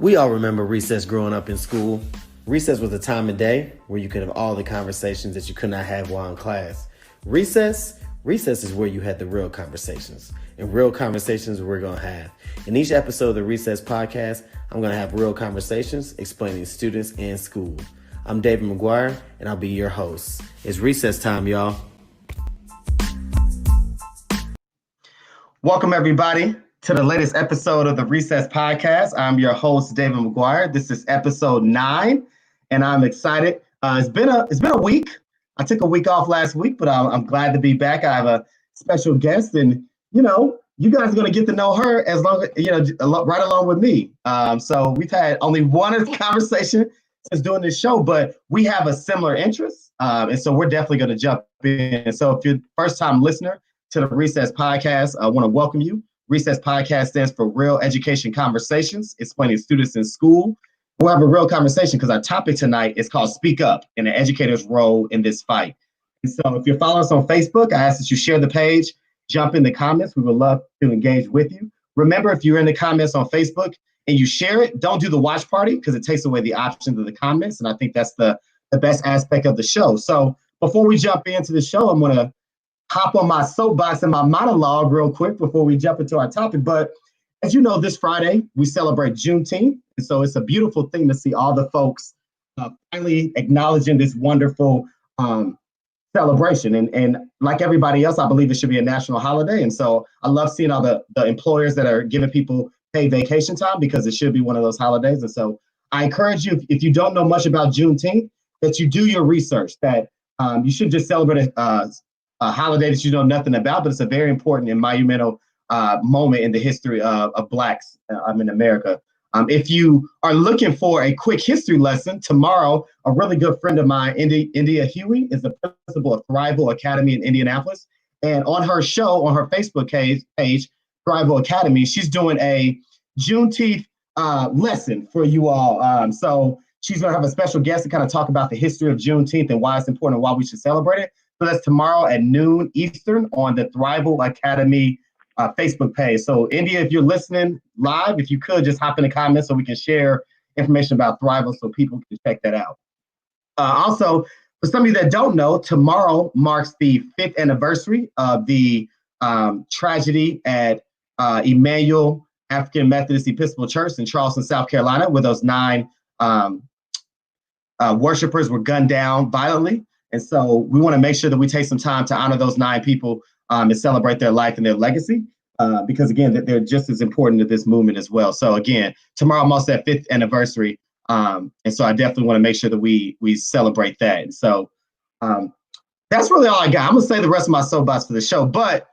We all remember recess growing up in school. Recess was a time of day where you could have all the conversations that you could not have while in class. Recess is where you had the real conversations. And real conversations we're going to have. In each episode of the Recess Podcast, I'm going to have real conversations explaining students and school. I'm David McGuire, and I'll be your host. It's recess time, y'all. Welcome, everybody, to the latest episode of the Recess Podcast. I'm your host, David McGuire. This is episode 9, and I'm excited. It's been a week. I took a week off last week, but I'm glad to be back. I have a special guest, and you guys are going to get to know her as long right along with me. So we've had only one conversation since doing this show, but we have a similar interest, and so we're definitely going to jump in. So if you're a first-time listener to the Recess Podcast, I want to welcome you. Recess Podcast stands for Real Education Conversations, explaining students in school. We'll have a real conversation because our topic tonight is called Speak Up and the educator's role in this fight. And so if you're following us on Facebook, I ask that you share the page, jump in the comments. We would love to engage with you. Remember, if you're in the comments on Facebook and you share it, don't do the watch party because it takes away the options of the comments. And I think that's the best aspect of the show. So before we jump into the show, I'm going to hop on my soapbox and my monologue real quick before we jump into our topic. But as you know, this Friday, we celebrate Juneteenth. And so it's a beautiful thing to see all the folks finally acknowledging this wonderful celebration. And like everybody else, I believe it should be a national holiday. And so I love seeing all the employers that are giving people paid vacation time because it should be one of those holidays. And so I encourage you, if you don't know much about Juneteenth, that you do your research, that you should just celebrate a holiday that you know nothing about, but it's a very important and monumental moment in the history of Blacks in America. If you are looking for a quick history lesson, tomorrow, a really good friend of mine, India Huey, is the principal of Thrival Academy in Indianapolis. And on her show, on her Facebook page, Thrival Academy, she's doing a Juneteenth lesson for you all. So she's going to have a special guest to kind of talk about the history of Juneteenth and why it's important and why we should celebrate it. So that's tomorrow at noon Eastern on the Thrival Academy Facebook page. So India, if you're listening live, if you could just hop in the comments so we can share information about Thrival so people can check that out. Also, for some of you that don't know, tomorrow marks the 5th anniversary of the tragedy at Emmanuel African Methodist Episcopal Church in Charleston, South Carolina, where those 9 worshipers were gunned down violently. And so we want to make sure that we take some time to honor those 9 people and celebrate their life and their legacy, because, again, they're just as important to this movement as well. So, again, tomorrow marks that 5th anniversary. And so I definitely want to make sure that we celebrate that. And so that's really all I got. I'm going to say the rest of my soapbox for the show. But,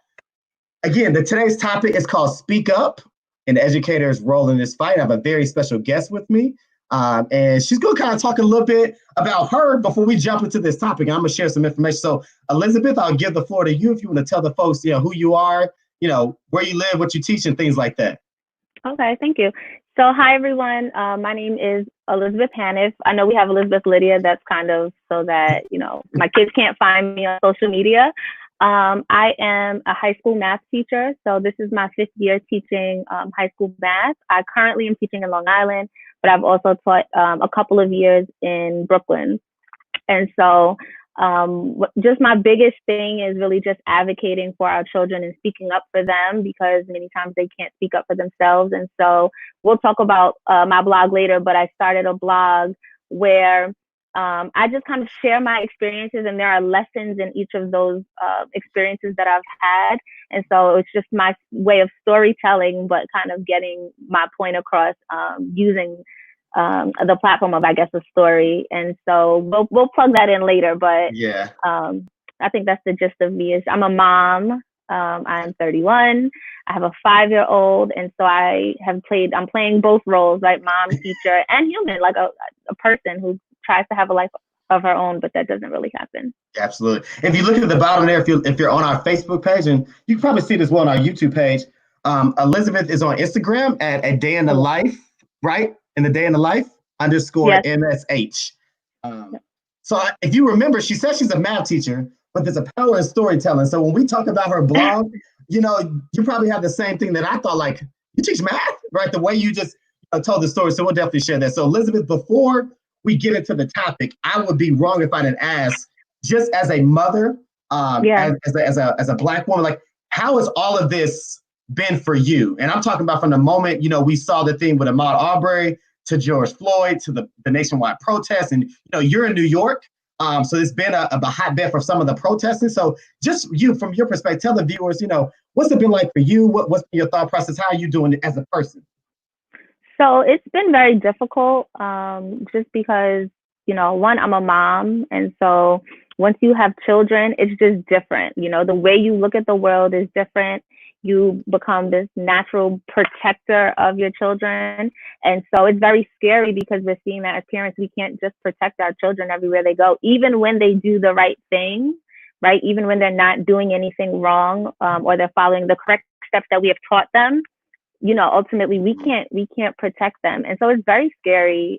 again, today's topic is called Speak Up and the educator's role in this fight. I have a very special guest with me. And she's going to kind of talk a little bit about her before we jump into this topic. I'm going to share some information. So, Elizabeth, I'll give the floor to you if you want to tell the folks, who you are, where you live, what you teach, and things like that. Okay, thank you. So, hi, everyone. My name is Elizabeth Haniff. I know we have Elizabeth Lydia. That's kind of so that, my kids can't find me on social media. I am a high school math teacher. So this is my 5th year teaching high school math. I currently am teaching in Long Island, but I've also taught a couple of years in Brooklyn. And so just my biggest thing is really just advocating for our children and speaking up for them, because many times they can't speak up for themselves. And so we'll talk about my blog later, but I started a blog where I just kind of share my experiences, and there are lessons in each of those experiences that I've had. And so it's just my way of storytelling, but kind of getting my point across using the platform of, I guess, a story. And so we'll plug that in later. But yeah, I think that's the gist of me. Is I'm a mom. I'm 31. I have a 5-year-old, and so I'm playing both roles, right? Mom, teacher, and human, like a person who tries to have a life of her own, but that doesn't really happen. Absolutely. If you look at the bottom there, if you're on our Facebook page, and you can probably see this well on our YouTube page, Elizabeth is on Instagram at a day in the life, right? In the day in the life _ MSH. So if you remember, she says she's a math teacher, but there's a power in storytelling. So when we talk about her blog, you probably have the same thing that I thought, like, you teach math, right? The way you just told the story, so we'll definitely share that. So Elizabeth, before we get into the topic, I would be wrong if I didn't ask, just as a mother, Yeah. as a Black woman, like, how has all of this been for you? And I'm talking about from the moment, we saw the thing with Ahmaud Arbery to George Floyd to the nationwide protests, and you're in New York. So it's been a hotbed for some of the protesting. So just from your perspective, tell the viewers, what's it been like for you? What's been your thought process? How are you doing it as a person? So it's been very difficult, just because, one, I'm a mom. And so once you have children, it's just different. The way you look at the world is different. You become this natural protector of your children. And so it's very scary because we're seeing that as parents, we can't just protect our children everywhere they go, even when they do the right thing, right? Even when they're not doing anything wrong, or they're following the correct steps that we have taught them. Ultimately we can't protect them. And so it's very scary.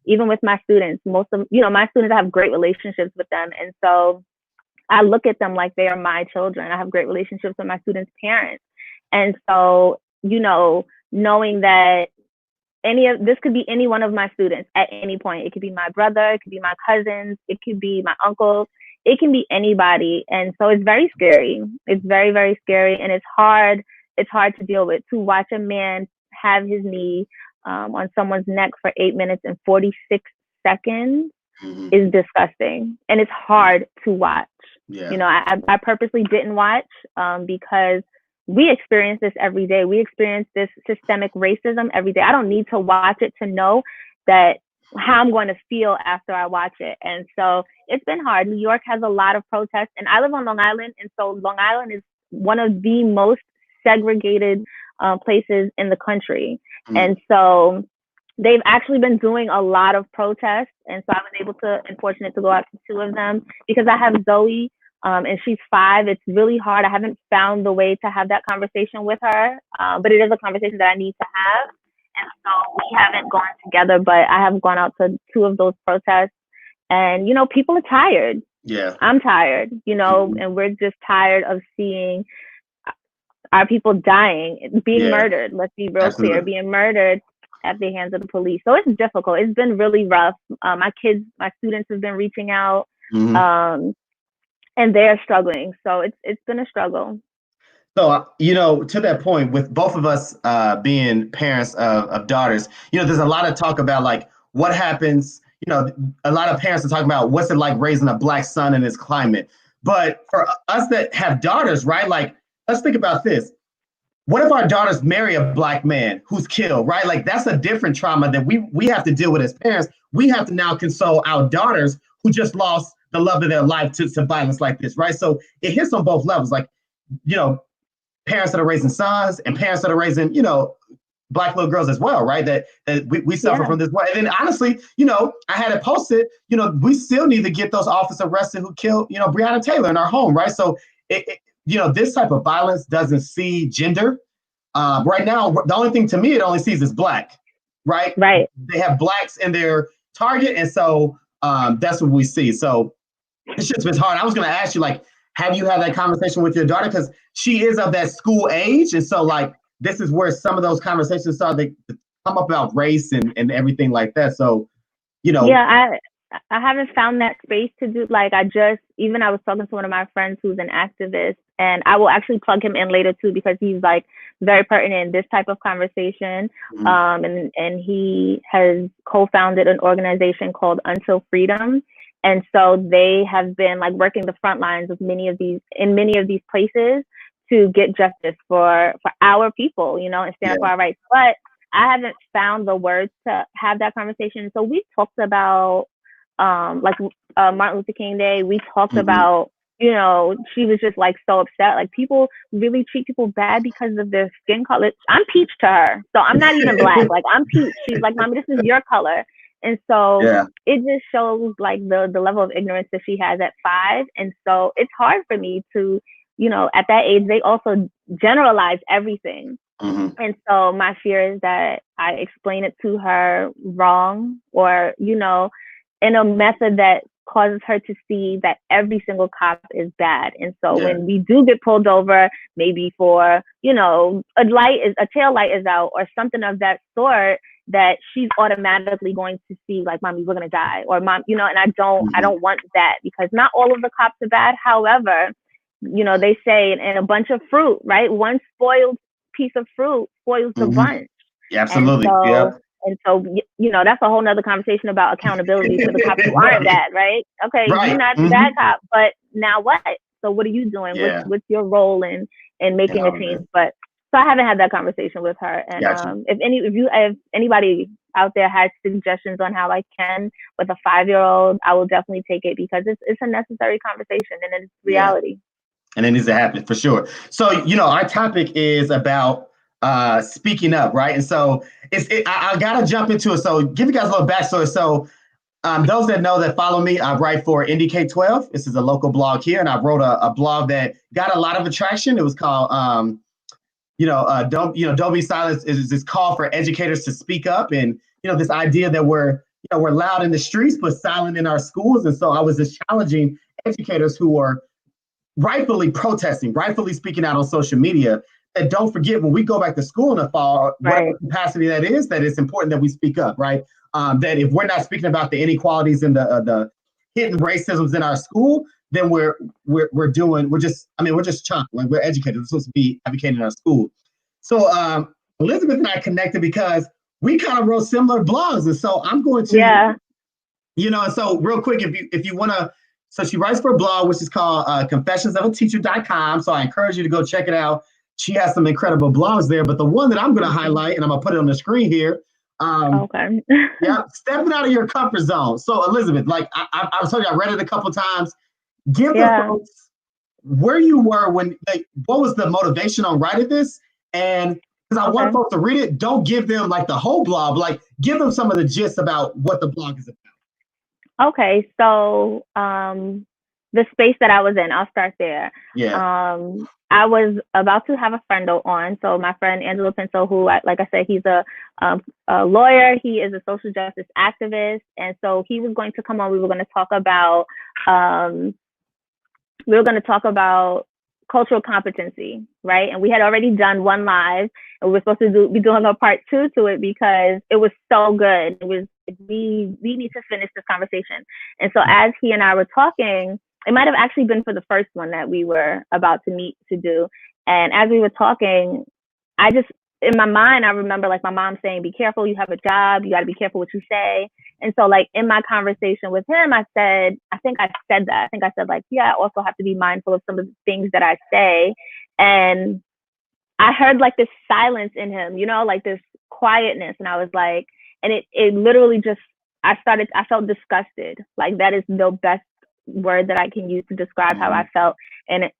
Even with my students, most of, my students, I have great relationships with them. And so I look at them like they are my children. I have great relationships with my students' parents. And so, knowing that this could be any one of my students at any point. It could be my brother, it could be my cousins, it could be my uncles, it can be anybody. And so it's very scary. It's very, very scary. And it's hard to deal with, to watch a man have his knee on someone's neck for 8 minutes and 46 seconds is disgusting. And it's hard to watch. Yeah. I purposely didn't watch because we experience this every day. We experience this systemic racism every day. I don't need to watch it to know that how I'm going to feel after I watch it. And so it's been hard. New York has a lot of protests, and I live on Long Island. And so Long Island is one of the most segregated places in the country. And so they've actually been doing a lot of protests. And so I was fortunate to go out to 2 of them because I have Zoe, and she's 5. It's really hard. I haven't found the way to have that conversation with her, but it is a conversation that I need to have. And so we haven't gone together, but I have gone out to 2 of those protests. And, people are tired. Yeah. I'm tired, and we're just tired of seeing our people dying, being murdered. Let's be real clear, being murdered at the hands of the police. So it's difficult. It's been really rough. My students have been reaching out, and they're struggling. So it's been a struggle. So, to that point, with both of us being parents of daughters, there's a lot of talk about like what happens. A lot of parents are talking about what's it like raising a Black son in this climate. But for us that have daughters, right, like, let's think about this. What if our daughters marry a Black man who's killed, right? Like, that's a different trauma that we have to deal with as parents. We have to now console our daughters who just lost the love of their life to violence like this, right? So it hits on both levels. Like, parents that are raising sons and parents that are raising, Black little girls as well, right? That we suffer from this. And then honestly, I had it posted, we still need to get those officers arrested who killed, Breonna Taylor in our home, right? So this type of violence doesn't see gender. Right now, the only thing to me it only sees is Black, right? Right. They have Blacks in their target, and so that's what we see. So it's just been hard. I was going to ask you, like, have you had that conversation with your daughter? Because she is of that school age, and so like this is where some of those conversations start to come up about race and everything like that. So, Yeah, I haven't found that space to do. Like, I was talking to one of my friends who's an activist, and I will actually plug him in later too, because he's like very pertinent in this type of conversation. And he has co-founded an organization called Until Freedom. And so they have been like working the front lines of many of these places to get justice for our people, and stand up for our rights. But I haven't found the words to have that conversation. So we talked about Martin Luther King Day. We talked about, she was just like so upset. Like, people really treat people bad because of their skin color. I'm peach to her. So I'm not even Black. Like, I'm peach. She's like, Mommy, this is your color. And so it just shows like the level of ignorance that she has at 5. And so it's hard for me to, at that age, they also generalize everything. And so my fear is that I explain it to her wrong, or, in a method that causes her to see that every single cop is bad. And so when we do get pulled over, maybe for, you know, a tail light is out or something of that sort, that she's automatically going to see like, mommy, we're going to die, or mom, you know, and I don't want that, because not all of the cops are bad. However, you know, they say in a bunch of fruit, right? One spoiled piece of fruit spoils the bunch. Yeah, absolutely. And so, you know, that's a whole nother conversation about accountability for the cops who aren't bad, right? Okay, you're not the bad cop, but now what? So what are you doing? What's your role in making a change? But so I haven't had that conversation with her. And if anybody out there has suggestions on how I can with a 5-year-old, I will definitely take it, because it's a necessary conversation and it's reality. And it needs to happen for sure. So, you know, our topic is about speaking up, right? And so I gotta jump into it. So give you guys a little backstory. So those that know, that follow me, I write for NDK12. This is a local blog here, and I wrote a blog that got a lot of attraction. It was called Don't Be Silent, is this call for educators to speak up, and you know, this idea that we're loud in the streets but silent in our schools. And so I was just challenging educators who are rightfully protesting, rightfully speaking out on social media, and don't forget, when we go back to school in the fall, whatever capacity that is, that it's important that we speak up, right? That if we're not speaking about the inequalities and the hidden racisms in our school, then we're just chunk. Like, we're educators. We're supposed to be advocating in our school. So Elizabeth and I connected because we kind of wrote similar blogs, and so I'm going to, you know, and so real quick, if you want to. So she writes for a blog, which is called confessionsofateacher.com. So I encourage you to go check it out. She has some incredible blogs there, but the one that I'm going to highlight, and I'm going to put it on the screen here. Stepping out of your comfort zone. So Elizabeth, like I was telling you, I read it a couple of times. Give the folks where you were when, like, what was the motivation on writing this? And because I want folks to read it, don't give them like the whole blog, like give them some of the gist about what the blog is about. Okay, so the space that I was in, I'll start there. I was about to have a friend on. So my friend Angelo Pinto, who, like I said, he's a lawyer. He is a social justice activist, and so he was going to come on. We were going to talk about cultural competency, right? And we had already done one live, and we were supposed to be doing a part 2 to it because it was so good. It was we need to finish this conversation. And so as he and I were talking, it might have actually been for the first one that we were about to meet to do. And as we were talking, in my mind, I remember like my mom saying, be careful, you have a job, you got to be careful what you say. And so like in my conversation with him, I said like, I also have to be mindful of some of the things that I say. And I heard like this silence in him, you know, like this quietness. And I was like, and it literally just, I felt disgusted. Like that is the best word that I can use to describe how I felt. And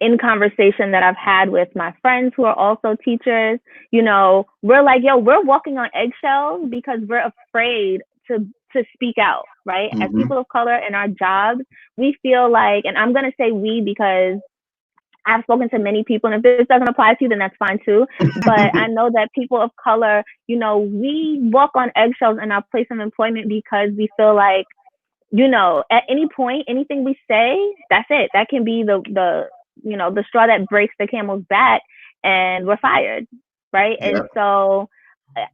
in conversation that I've had with my friends who are also teachers, you know, we're like, we're walking on eggshells because we're afraid to speak out, right? As people of color in our jobs, we feel like, and I'm going to say we because I've spoken to many people, and if this doesn't apply to you, then that's fine too. But I know that people of color, you know, we walk on eggshells in our place of employment because we feel like, you know, at any point, anything we say, that's it. That can be the straw that breaks the camel's back, and we're fired, right? And so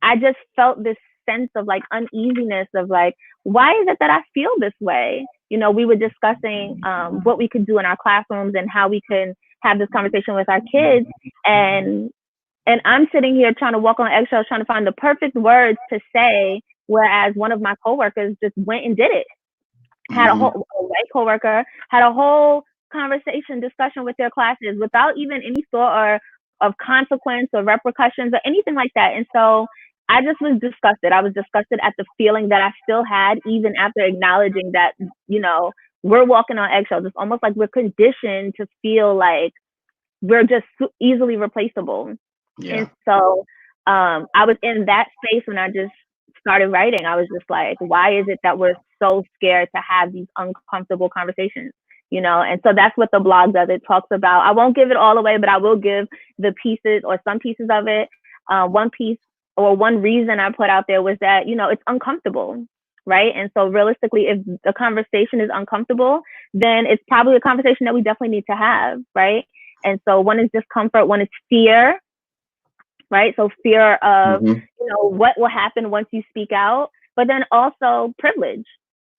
I just felt this sense of like uneasiness of like, why is it that I feel this way? You know, we were discussing what we could do in our classrooms and how we can have this conversation with our kids. And I'm sitting here trying to walk on eggshells, trying to find the perfect words to say, whereas one of my coworkers just went and did it. Had a white coworker had a whole discussion with their classes without even any sort of consequence or repercussions or anything like that. And so I just was disgusted. I was disgusted at the feeling that I still had, even after acknowledging that, you know, we're walking on eggshells. It's almost like we're conditioned to feel like we're just easily replaceable. And so I was in that space when I just started writing. I was just like, why is it that we're so scared to have these uncomfortable conversations? You know, and so that's what the blog does. It talks about, I won't give it all away, but I will give the pieces or some pieces of it. One piece or one reason I put out there was that, you know, it's uncomfortable. right? And so realistically, if the conversation is uncomfortable, then it's probably a conversation that we definitely need to have, right? And so one is discomfort, one is fear, right? So fear of, what will happen once you speak out, but then also privilege.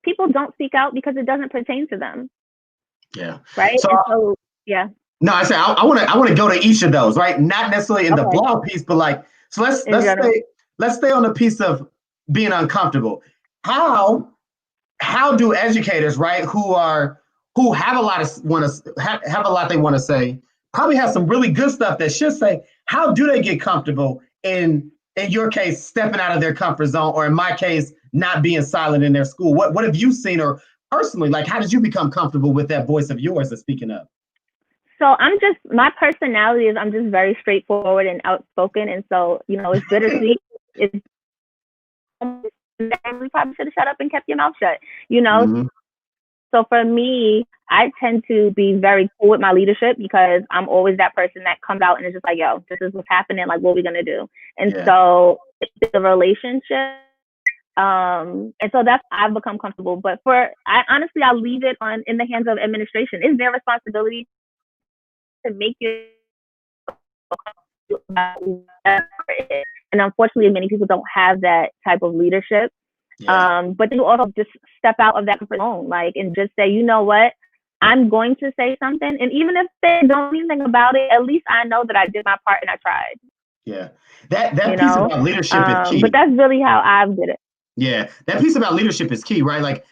People don't speak out because it doesn't pertain to them. Yeah. Right. So yeah. No, I say I want to go to each of those, right? Not necessarily in the blog piece, but like, so let's stay on the piece of being uncomfortable. How do educators, right, who have a lot they want to say, probably have some really good stuff that should say, how do they get comfortable in your case, stepping out of their comfort zone, or in my case, not being silent in their school? What have you seen, or personally, like, how did you become comfortable with that voice of yours that's speaking up? So my personality is I'm just very straightforward and outspoken. And so, it's bittersweet. We probably should have shut up and kept your mouth shut, So for me, I tend to be very cool with my leadership because I'm always that person that comes out and is just like, yo, this is what's happening. Like, what are we going to do? And so it's a relationship. And so that's, I've become comfortable, but honestly, I'll leave it in the hands of administration. It's their responsibility to make it. And unfortunately, many people don't have that type of leadership. But then you also just step out of that comfort zone, and just say, you know what, I'm going to say something. And even if they don't do anything about it, at least I know that I did my part and I tried. Yeah. That piece about leadership is key. But that's really how I did it. Yeah. That piece about leadership is key, right? Like,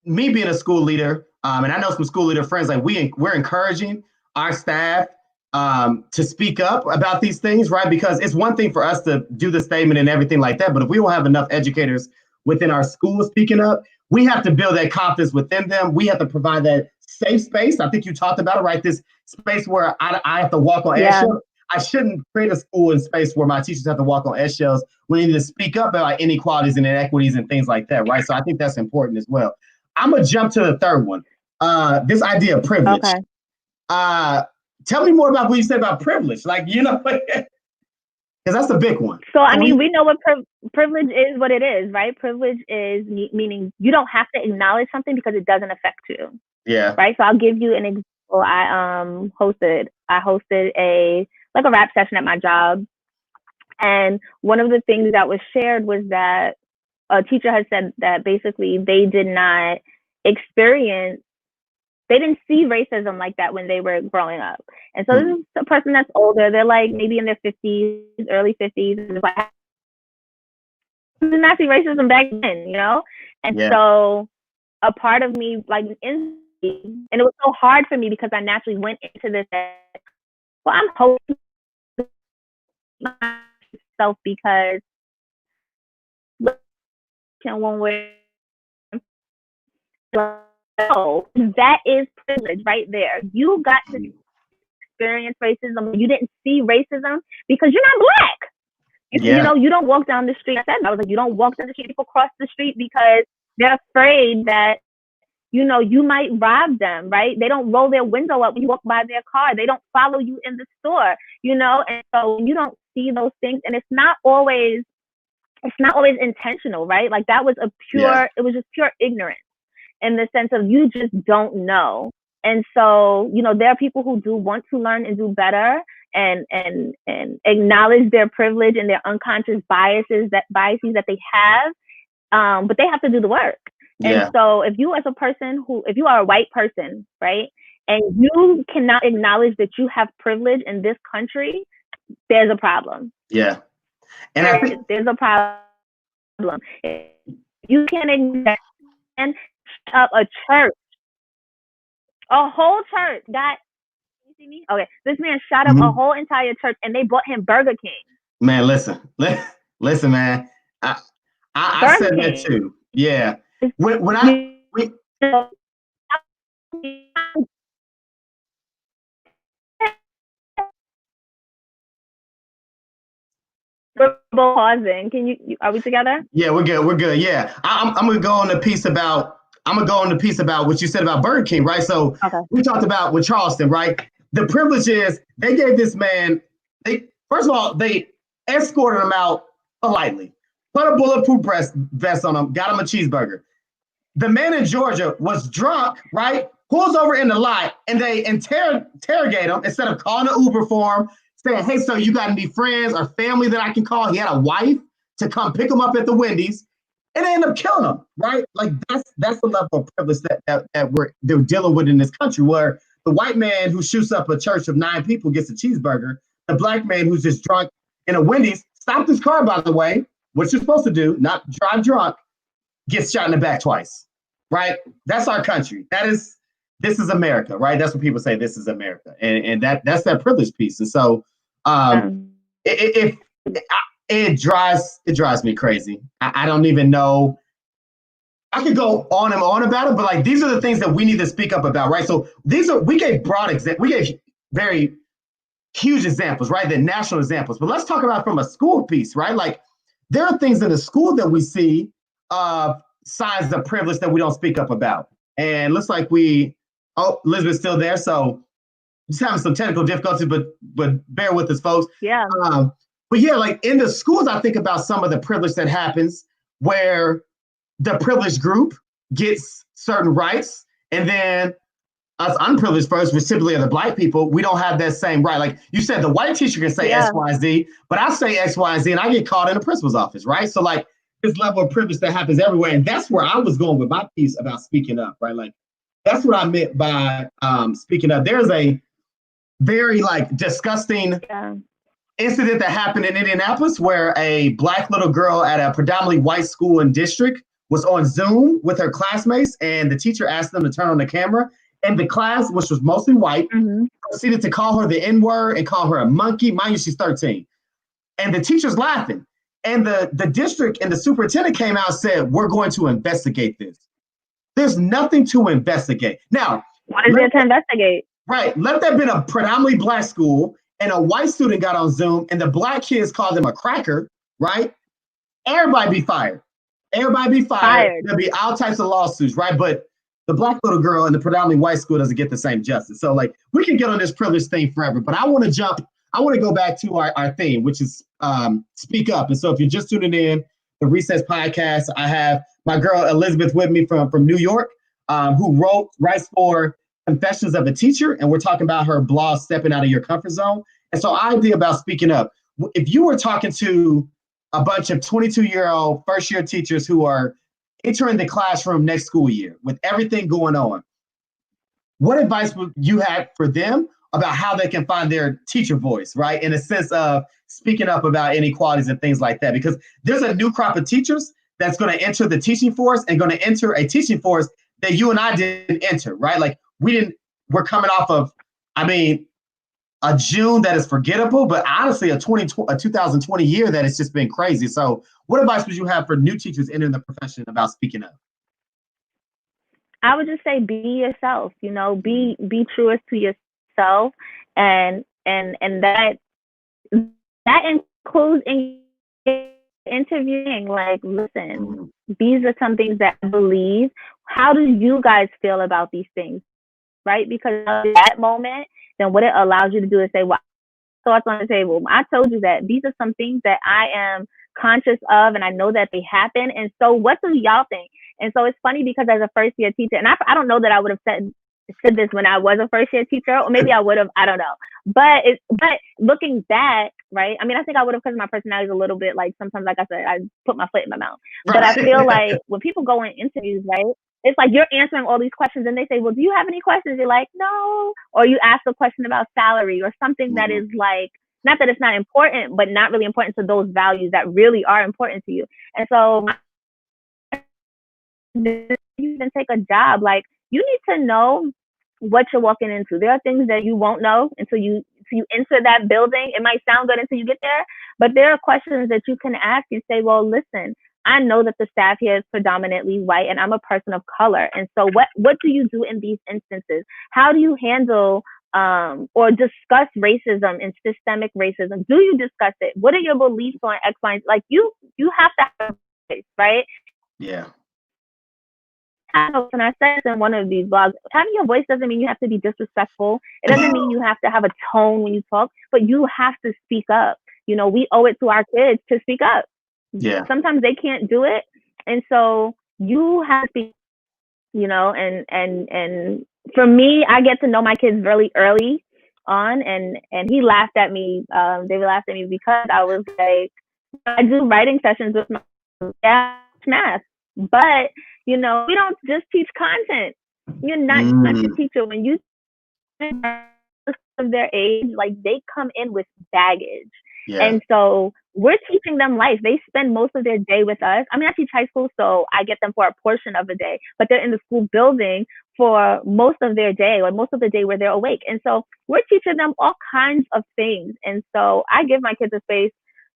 me being a school leader, and I know some school leader friends, like, we're encouraging our staff to speak up about these things, right? Because it's one thing for us to do the statement and everything like that, but if we don't have enough educators within our schools speaking up, we have to build that confidence within them. We have to provide that safe space. I think you talked about it, right? This space where I have to walk on eggshells. I shouldn't create a school and space where my teachers have to walk on eggshells. We need to speak up about inequalities and inequities and things like that, right? So I think that's important as well. I'm going to jump to the third one. This idea of privilege. Okay. Tell me more about what you said about privilege. Like, because that's the big one. So, I mean, we know what privilege is, what it is, right? Privilege is meaning you don't have to acknowledge something because it doesn't affect you. Yeah. Right. So I'll give you an example. I hosted a rap session at my job. And one of the things that was shared was that a teacher had said that basically they didn't see racism like that when they were growing up. And so this is a person that's older. They're like maybe in their 50s, early 50s. And it's like, did not see racism back then, And so a part of me, and it was so hard for me because I naturally went into this. Well, I'm hoping myself because one way. So that is privilege right there. You got to experience racism. You didn't see racism because you're not Black. You don't walk down the street. I was like, you don't walk down the street. People cross the street because they're afraid that, you might rob them, right? They don't roll their window up when you walk by their car. They don't follow you in the store, and so you don't see those things. And it's not always intentional, right? Like that was it was just pure ignorance in the sense of you just don't know. And so, there are people who do want to learn and do better and acknowledge their privilege and their unconscious biases that they have, but they have to do the work. And so if you are a white person, right, and you cannot acknowledge that you have privilege in this country, there's a problem. Yeah. And there's a problem. You can acknowledge up a church, a whole church. You see me? Okay. This man shot up a whole entire church and they bought him Burger King. Man, listen, man. I said that too. Yeah. When we're both pausing. Are we together? Yeah, we're good. Yeah. I'm gonna go on the piece about what you said about Burger King, right? So we talked about with Charleston, right? The privilege is they gave this man, they escorted him out politely. put a bulletproof vest on him, got him a cheeseburger. The man in Georgia was drunk, right? Pulls over in the lot and they interrogate him instead of calling an Uber for him, saying, hey, sir, you got any friends or family that I can call? He had a wife to come pick him up at the Wendy's, and they end up killing him, right? Like that's the level of privilege that they're dealing with in this country, where the white man who shoots up a church of 9 people gets a cheeseburger. The black man who's just drunk in a Wendy's, stopped his car, by the way, what you're supposed to do, not drive drunk, gets shot in the back twice, right? That's our country. This is America, right? That's what people say, this is America. And that's that privilege piece. And so it drives me crazy. I don't even know. I could go on and on about it, but like these are the things that we need to speak up about, right? So we gave very huge examples, right? The national examples, but let's talk about from a school piece, right? Like there are things in the school that we see signs of privilege that we don't speak up about. And looks like Elizabeth's still there, so just having some technical difficulties, but bear with us, folks. Yeah. But yeah, like in the schools, I think about some of the privilege that happens where the privileged group gets certain rights, and then us unprivileged folks, which typically are the black people, we don't have that same right. Like you said, the white teacher can say X, Y, Z, but I say X, Y, Z, and I get called in the principal's office, right? So like this level of privilege that happens everywhere, and that's where I was going with my piece about speaking up, right? Like that's what I meant by speaking up. There's a very like disgusting incident that happened in Indianapolis where a black little girl at a predominantly white school and district was on Zoom with her classmates, and the teacher asked them to turn on the camera. And the class, which was mostly white, proceeded to call her the N-word and call her a monkey. Mind you, she's 13. And the teacher's laughing. And the district and the superintendent came out and said, we're going to investigate this. There's nothing to investigate. Now, what is there to investigate? Right. Let that have been a predominantly black school and a white student got on Zoom and the black kids called him a cracker, right? Everybody be fired. Everybody be fired. There'll be all types of lawsuits, right? But the black little girl in the predominantly white school doesn't get the same justice. So like we can get on this privilege thing forever, but I want to go back to our theme, which is speak up. And so if you're just tuning in, the Recess podcast, I have my girl Elizabeth with me from New York, who writes for Confessions of a Teacher. And we're talking about her blog, Stepping Out of Your Comfort Zone. And so our idea about speaking up, if you were talking to a bunch of 22-year-old first-year teachers who are entering the classroom next school year with everything going on, what advice would you have for them about how they can find their teacher voice, right? In a sense of speaking up about inequalities and things like that, because there's a new crop of teachers that's going to enter the teaching force and going to enter a teaching force that you and I didn't enter, right? Like we're coming off of, a June that is forgettable, but honestly, a 2020 year that has just been crazy. So what advice would you have for new teachers entering the profession about speaking up? I would just say, be yourself, be truest to yourself. And that includes in interviewing, like, listen, these are some things that I believe. How do you guys feel about these things? Right? Because at that moment, then what it allows you to do is say, well, thoughts on the table. I told you that these are some things that I am conscious of, and I know that they happen. And so what do y'all think? And so it's funny because as a first year teacher, and I don't know that I would have said this when I was a first year teacher, or maybe I would have, I don't know. But looking back, right? I think I would have, because my personality is a little bit like, sometimes, like I said, I put my foot in my mouth. But I feel like when people go in interviews, right? It's like you're answering all these questions and they say, well, do you have any questions? You're like, no. Or you ask a question about salary or something that is like, not that it's not important, but not really important to those values that really are important to you. And so you can take a job, like you need to know what you're walking into. There are things that you won't know until you enter that building. It might sound good until you get there, but there are questions that you can ask and say, well, listen, I know that the staff here is predominantly white and I'm a person of color. And so what do you do in these instances? How do you handle or discuss racism and systemic racism? Do you discuss it? What are your beliefs on X, Y, and Z? Like you have to have a voice, right? Yeah. And I said in one of these blogs, having your voice doesn't mean you have to be disrespectful. It doesn't mean you have to have a tone when you talk, but you have to speak up. We owe it to our kids to speak up. Yeah. Sometimes they can't do it. And so you have to, and for me, I get to know my kids really early on, and he laughed at me. David laughed at me because I was like, I do writing sessions with my math, but we don't just teach content. You're not just a teacher. When you of their age, like they come in with baggage. Yeah. And so we're teaching them life. They spend most of their day with us. I mean, I teach high school, so I get them for a portion of a day, but they're in the school building for most of their day, or most of the day where they're awake. And so we're teaching them all kinds of things. And so I give my kids a space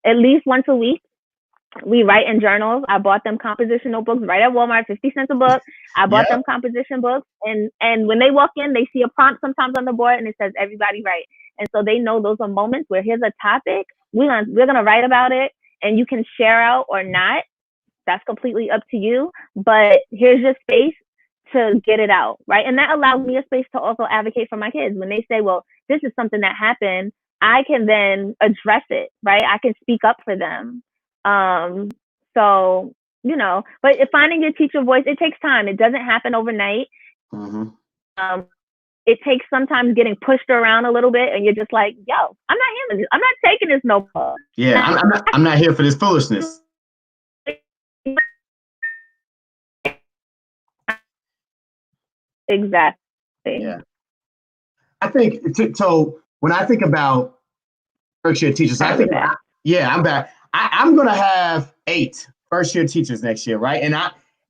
at least once a week. We write in journals. I bought them composition notebooks right at Walmart, 50 cents a book. I bought them composition books. And when they walk in, they see a prompt sometimes on the board and it says, everybody write. And so they know those are moments where here's a topic. We're going to write about it, and you can share out or not. That's completely up to you. But here's your space to get it out, right? And that allows me a space to also advocate for my kids. When they say, well, this is something that happened, I can then address it, right? I can speak up for them. So, but finding your teacher voice, it takes time. It doesn't happen overnight. It takes sometimes getting pushed around a little bit, and you're just like, yo, I'm not handling this. I'm not taking this no more. Yeah, I'm not here for this foolishness. Exactly. Yeah. I think, so when I think about first-year teachers, I'm back. I'm going to have 8 first-year teachers next year, right?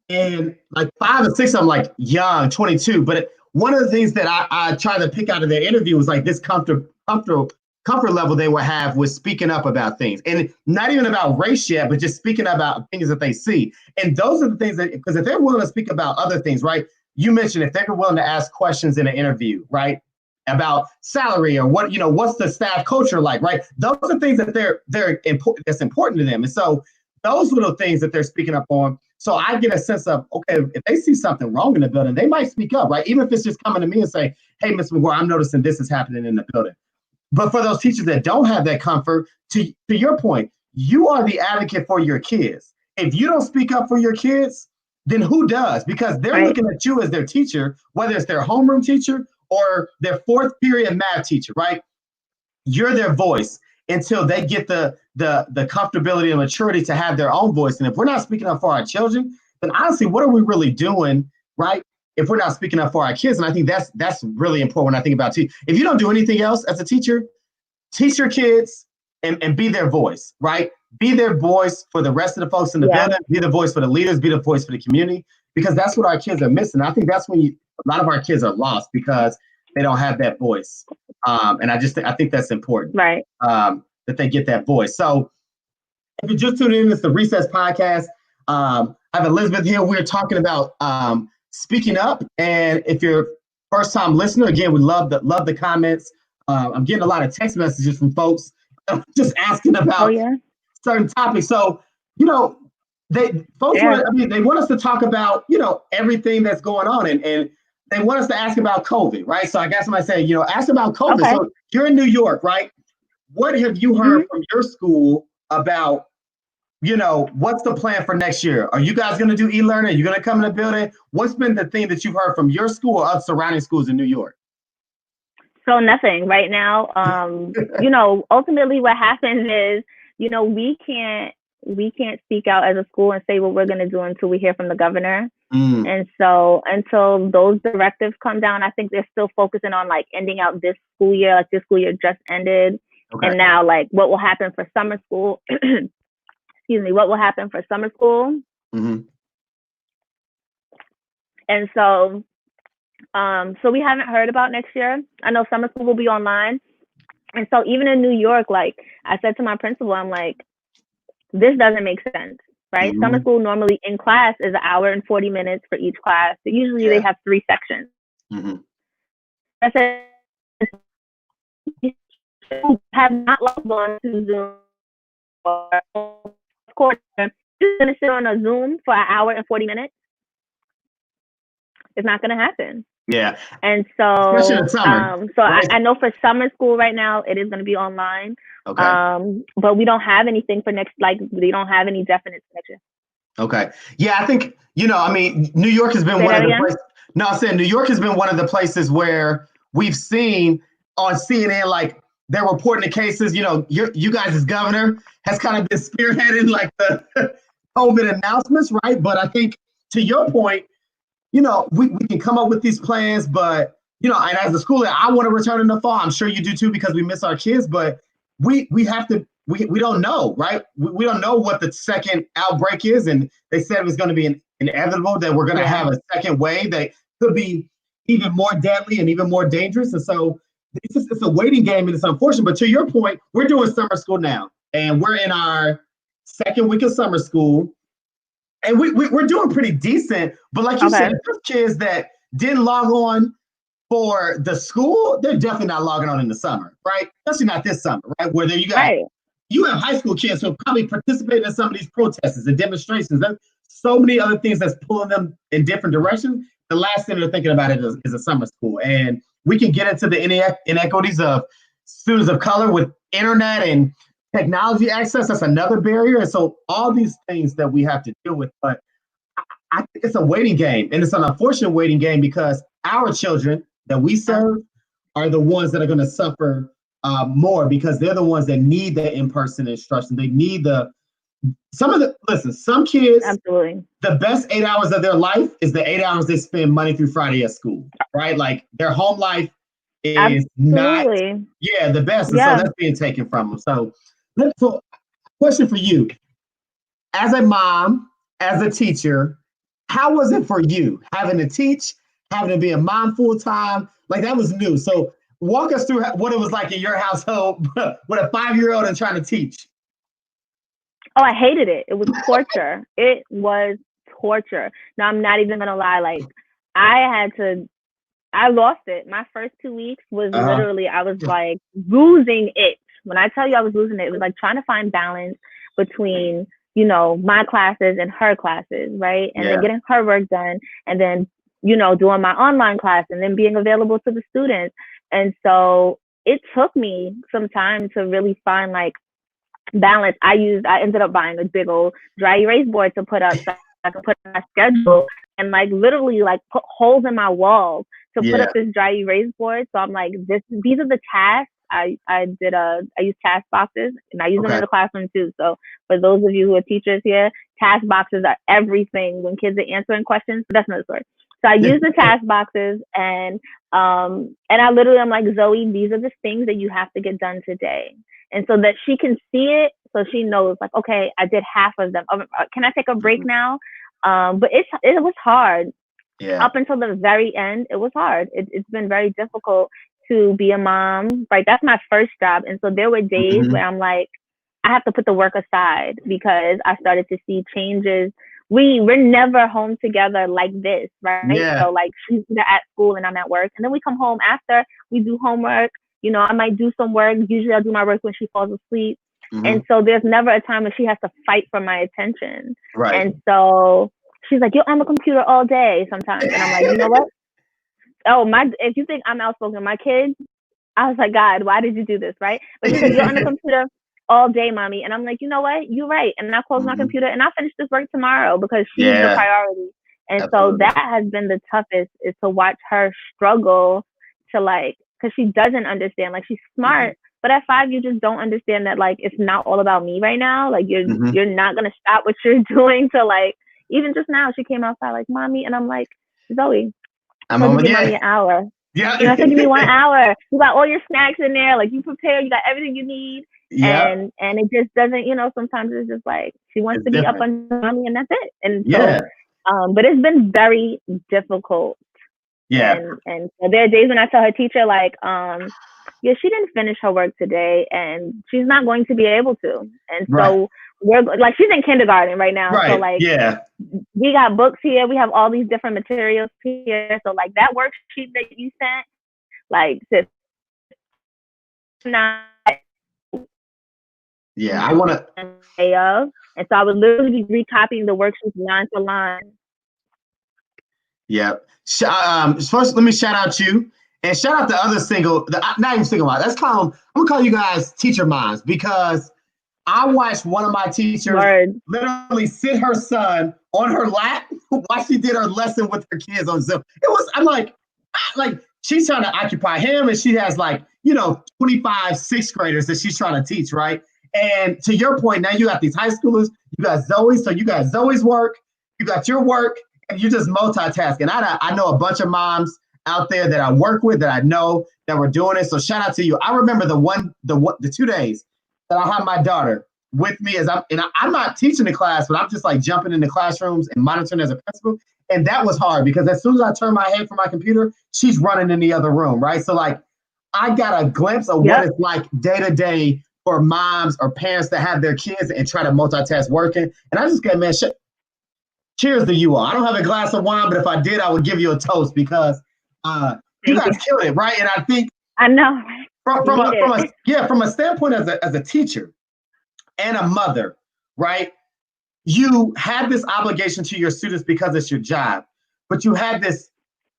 And like 5 or 6 of them, like young, 22. But one of the things that I tried to pick out of their interview was like this comfort level they would have with speaking up about things. And not even about race yet, but just speaking about things that they see. And those are the things that, because if they're willing to speak about other things, right? You mentioned if they're willing to ask questions in an interview, right? About salary or what's the staff culture like, right? Those are things that that's important to them. And so those little things that they're speaking up on. So I get a sense of, okay, if they see something wrong in the building, they might speak up, right? Even if it's just coming to me and say, hey, Ms. McGuire, I'm noticing this is happening in the building. But for those teachers that don't have that comfort, to your point, you are the advocate for your kids. If you don't speak up for your kids, then who does? Because they're looking at you as their teacher, whether it's their homeroom teacher or their 4th period math teacher, right? You're their voice until they get the comfortability and maturity to have their own voice. And if we're not speaking up for our children, then honestly, what are we really doing, right? If we're not speaking up for our kids. And I think that's really important when I think about if you don't do anything else as a teacher, teach your kids and be their voice, right? Be their voice for the rest of the folks in the building, be the voice for the leaders, be the voice for the community, because that's what our kids are missing. I think that's when a lot of our kids are lost because they don't have that voice. And I think that's important, right? That they get that voice. So if you're just tuning in, it's the Recess Podcast. I have Elizabeth here. We're talking about speaking up. And if you're first time listener, again, we love the comments. I'm getting a lot of text messages from folks just asking about certain topics. So, they want us to talk about, everything that's going on, and they want us to ask about COVID, right? So I guess somebody say, ask about COVID. Okay. So you're in New York, right? What have you heard from your school about, what's the plan for next year? Are you guys going to do e-learning? Are you going to come in the building? What's been the thing that you've heard from your school or other surrounding schools in New York? So nothing right now. Ultimately what happens is, we can't speak out as a school and say what we're going to do until we hear from the governor. And so until those directives come down, I think they're still focusing on like ending out this school year. Like this school year just ended. Okay. And now like what will happen for summer school? Excuse me. What will happen for summer school? Mm-hmm. And so we haven't heard about next year. I know summer school will be online. And so even in New York, like I said to my principal, I'm like, this doesn't make sense, right? Mm-hmm. Summer school normally in class is 1 hour and 40 minutes for each class. So usually they have 3 sections. Mm-hmm. I said, you have not logged on to Zoom or course. You're going to sit on a Zoom for 1 hour and 40 minutes. It's not going to happen. Yeah. And Especially in so, the summer. Right? I know for summer school right now, it is going to be online. Okay. But we don't have anything for next, like, we don't have any definite next year. Okay. Yeah, I think, I mean, New York has been Say one that of the again? places. No, I said New York has been one of the places where we've seen on CNN, like they're reporting the cases. You guys as governor has kind of been spearheading like the COVID announcements, right? But I think to your point, we can come up with these plans, but and as a school, I want to return in the fall. I'm sure you do too because we miss our kids, but we have to. We don't know, right? We don't know what the second outbreak is, and they said it was going to be inevitable that we're going to have a second wave that could be even more deadly and even more dangerous. And so it's a waiting game, and it's unfortunate. But to your point, we're doing summer school now, and we're in our second week of summer school. And we're doing pretty decent, but like you said, those kids that didn't log on for the school, they're definitely not logging on in the summer, right? Especially not this summer, right? Where then you have high school kids who probably participated in some of these protests and demonstrations. There's so many other things that's pulling them in different directions. The last thing they're thinking about it is a summer school. And we can get into the inequities of students of color with internet and technology access. That's another barrier. And so all these things that we have to deal with, but I think it's a waiting game, and it's an unfortunate waiting game because our children that we serve are the ones that are going to suffer more because they're the ones that need the in-person instruction. They need some kids, absolutely, the best 8 hours of their life is the 8 hours they spend Monday through Friday at school, right? Like their home life is not, the best. And so that's being taken from them. So question for you, as a mom, as a teacher, how was it for you having to teach, having to be a mom full time? Like that was new. So walk us through what it was like in your household with a 5-year-old and trying to teach. Oh, I hated it. It was torture. It was torture. Now, I'm not even going to lie. Like, I lost it. My first 2 weeks was literally, I was like losing it. When I tell you I was losing it, it was like trying to find balance between, my classes and her classes, right? And then getting her work done and then, doing my online class and then being available to the students. And so it took me some time to really find like balance. I ended up buying a big old dry erase board to put up so I could put my schedule and like literally like put holes in my walls to put up this dry erase board. So I'm like, these are the tasks. I use task boxes and I use them in the classroom too. So for those of you who are teachers here, task boxes are everything when kids are answering questions. But that's another story. So I use the task boxes and I literally I'm like, Zoe, these are the things that you have to get done today. And so that she can see it, so she knows like, okay, I did half of them. Can I take a break now? But it was hard. Up until the very end, it was hard. It's been very difficult to be a mom, right? That's my first job. And so there were days where I'm like, I have to put the work aside because I started to see changes. We're never home together like this, right? Yeah. So like she's either at school and I'm at work. And then we come home after we do homework. I might do some work. Usually I'll do my work when she falls asleep. And so there's never a time when she has to fight for my attention. Right. And so she's like, you're on the computer all day sometimes. And I'm like, you know what? If you think I'm outspoken, my kids, I was like, God, why did you do this, right? But she's like, you're on the computer all day, mommy. And I'm like, you know what? You're right. And I close my computer and I'll finish this work tomorrow because she's the priority. And so that has been the toughest, is to watch her struggle to like, because she doesn't understand. Like she's smart, but at 5, you just don't understand that like it's not all about me right now. Like you're not gonna stop what you're doing to like. Even just now, she came outside like, mommy, and I'm like, Zoe, I'm over give mommy an hour. Yeah, I said, give me 1 hour. You got all your snacks in there. Like you prepare, you got everything you need. And it just doesn't. Sometimes it's just like she wants to be up on mommy, and that's it. And so, but it's been very difficult. And so there are days when I tell her teacher like, she didn't finish her work today and she's not going to be able to. And so we're like, she's in kindergarten right now. So like, we got books here. We have all these different materials here. So like that worksheet that you sent, like, I want to. And so I would literally be recopying the worksheets line for line. Yeah. First, let me shout out you and shout out the other not even single mom. I'm gonna call you guys teacher moms because I watched one of my teachers Word. literally sit her son on her lap while she did her lesson with her kids on Zoom. I'm like she's trying to occupy him, and she has 25 sixth graders that she's trying to teach, right? And to your point, now you got these high schoolers, you got Zoe, so you got Zoe's work, you got your work, and you just multitasking. I know a bunch of moms out there that I work with that I know that were doing it. So shout out to you. I remember the 2 days that I had my daughter with me I'm not teaching the class, but I'm just like jumping into classrooms and monitoring as a principal. And that was hard because as soon as I turn my head from my computer, she's running in the other room, right? So I got a glimpse of what it's like day to day for moms or parents to have their kids and try to multitask working. And I just got, man, cheers to you all. I don't have a glass of wine, but if I did, I would give you a toast because you guys killed it, right? And I think I know. From a standpoint as a teacher and a mother, right? You had this obligation to your students because it's your job, but you had this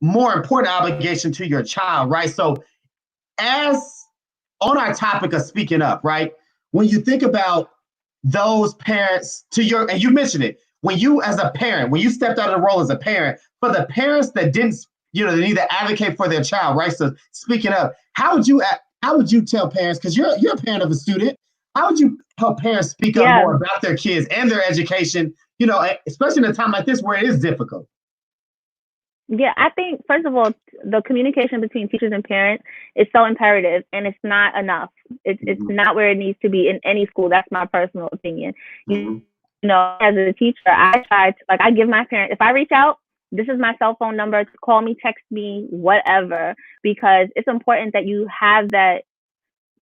more important obligation to your child, right? So as on our topic of speaking up, right? When you think about those parents and you mentioned it, when you as a parent, when you stepped out of the role as a parent, for the parents that didn't, they need to advocate for their child, right? So speaking up, how would you tell parents, because you're a parent of a student, how would you help parents speak up more about their kids and their education, especially in a time like this where it is difficult? Yeah, I think, first of all, the communication between teachers and parents is so imperative, and it's not enough. It's not where it needs to be in any school. That's my personal opinion. You know, as a teacher, I try to, I give my parents, if I reach out, this is my cell phone number, call me, text me, whatever, because it's important that you have that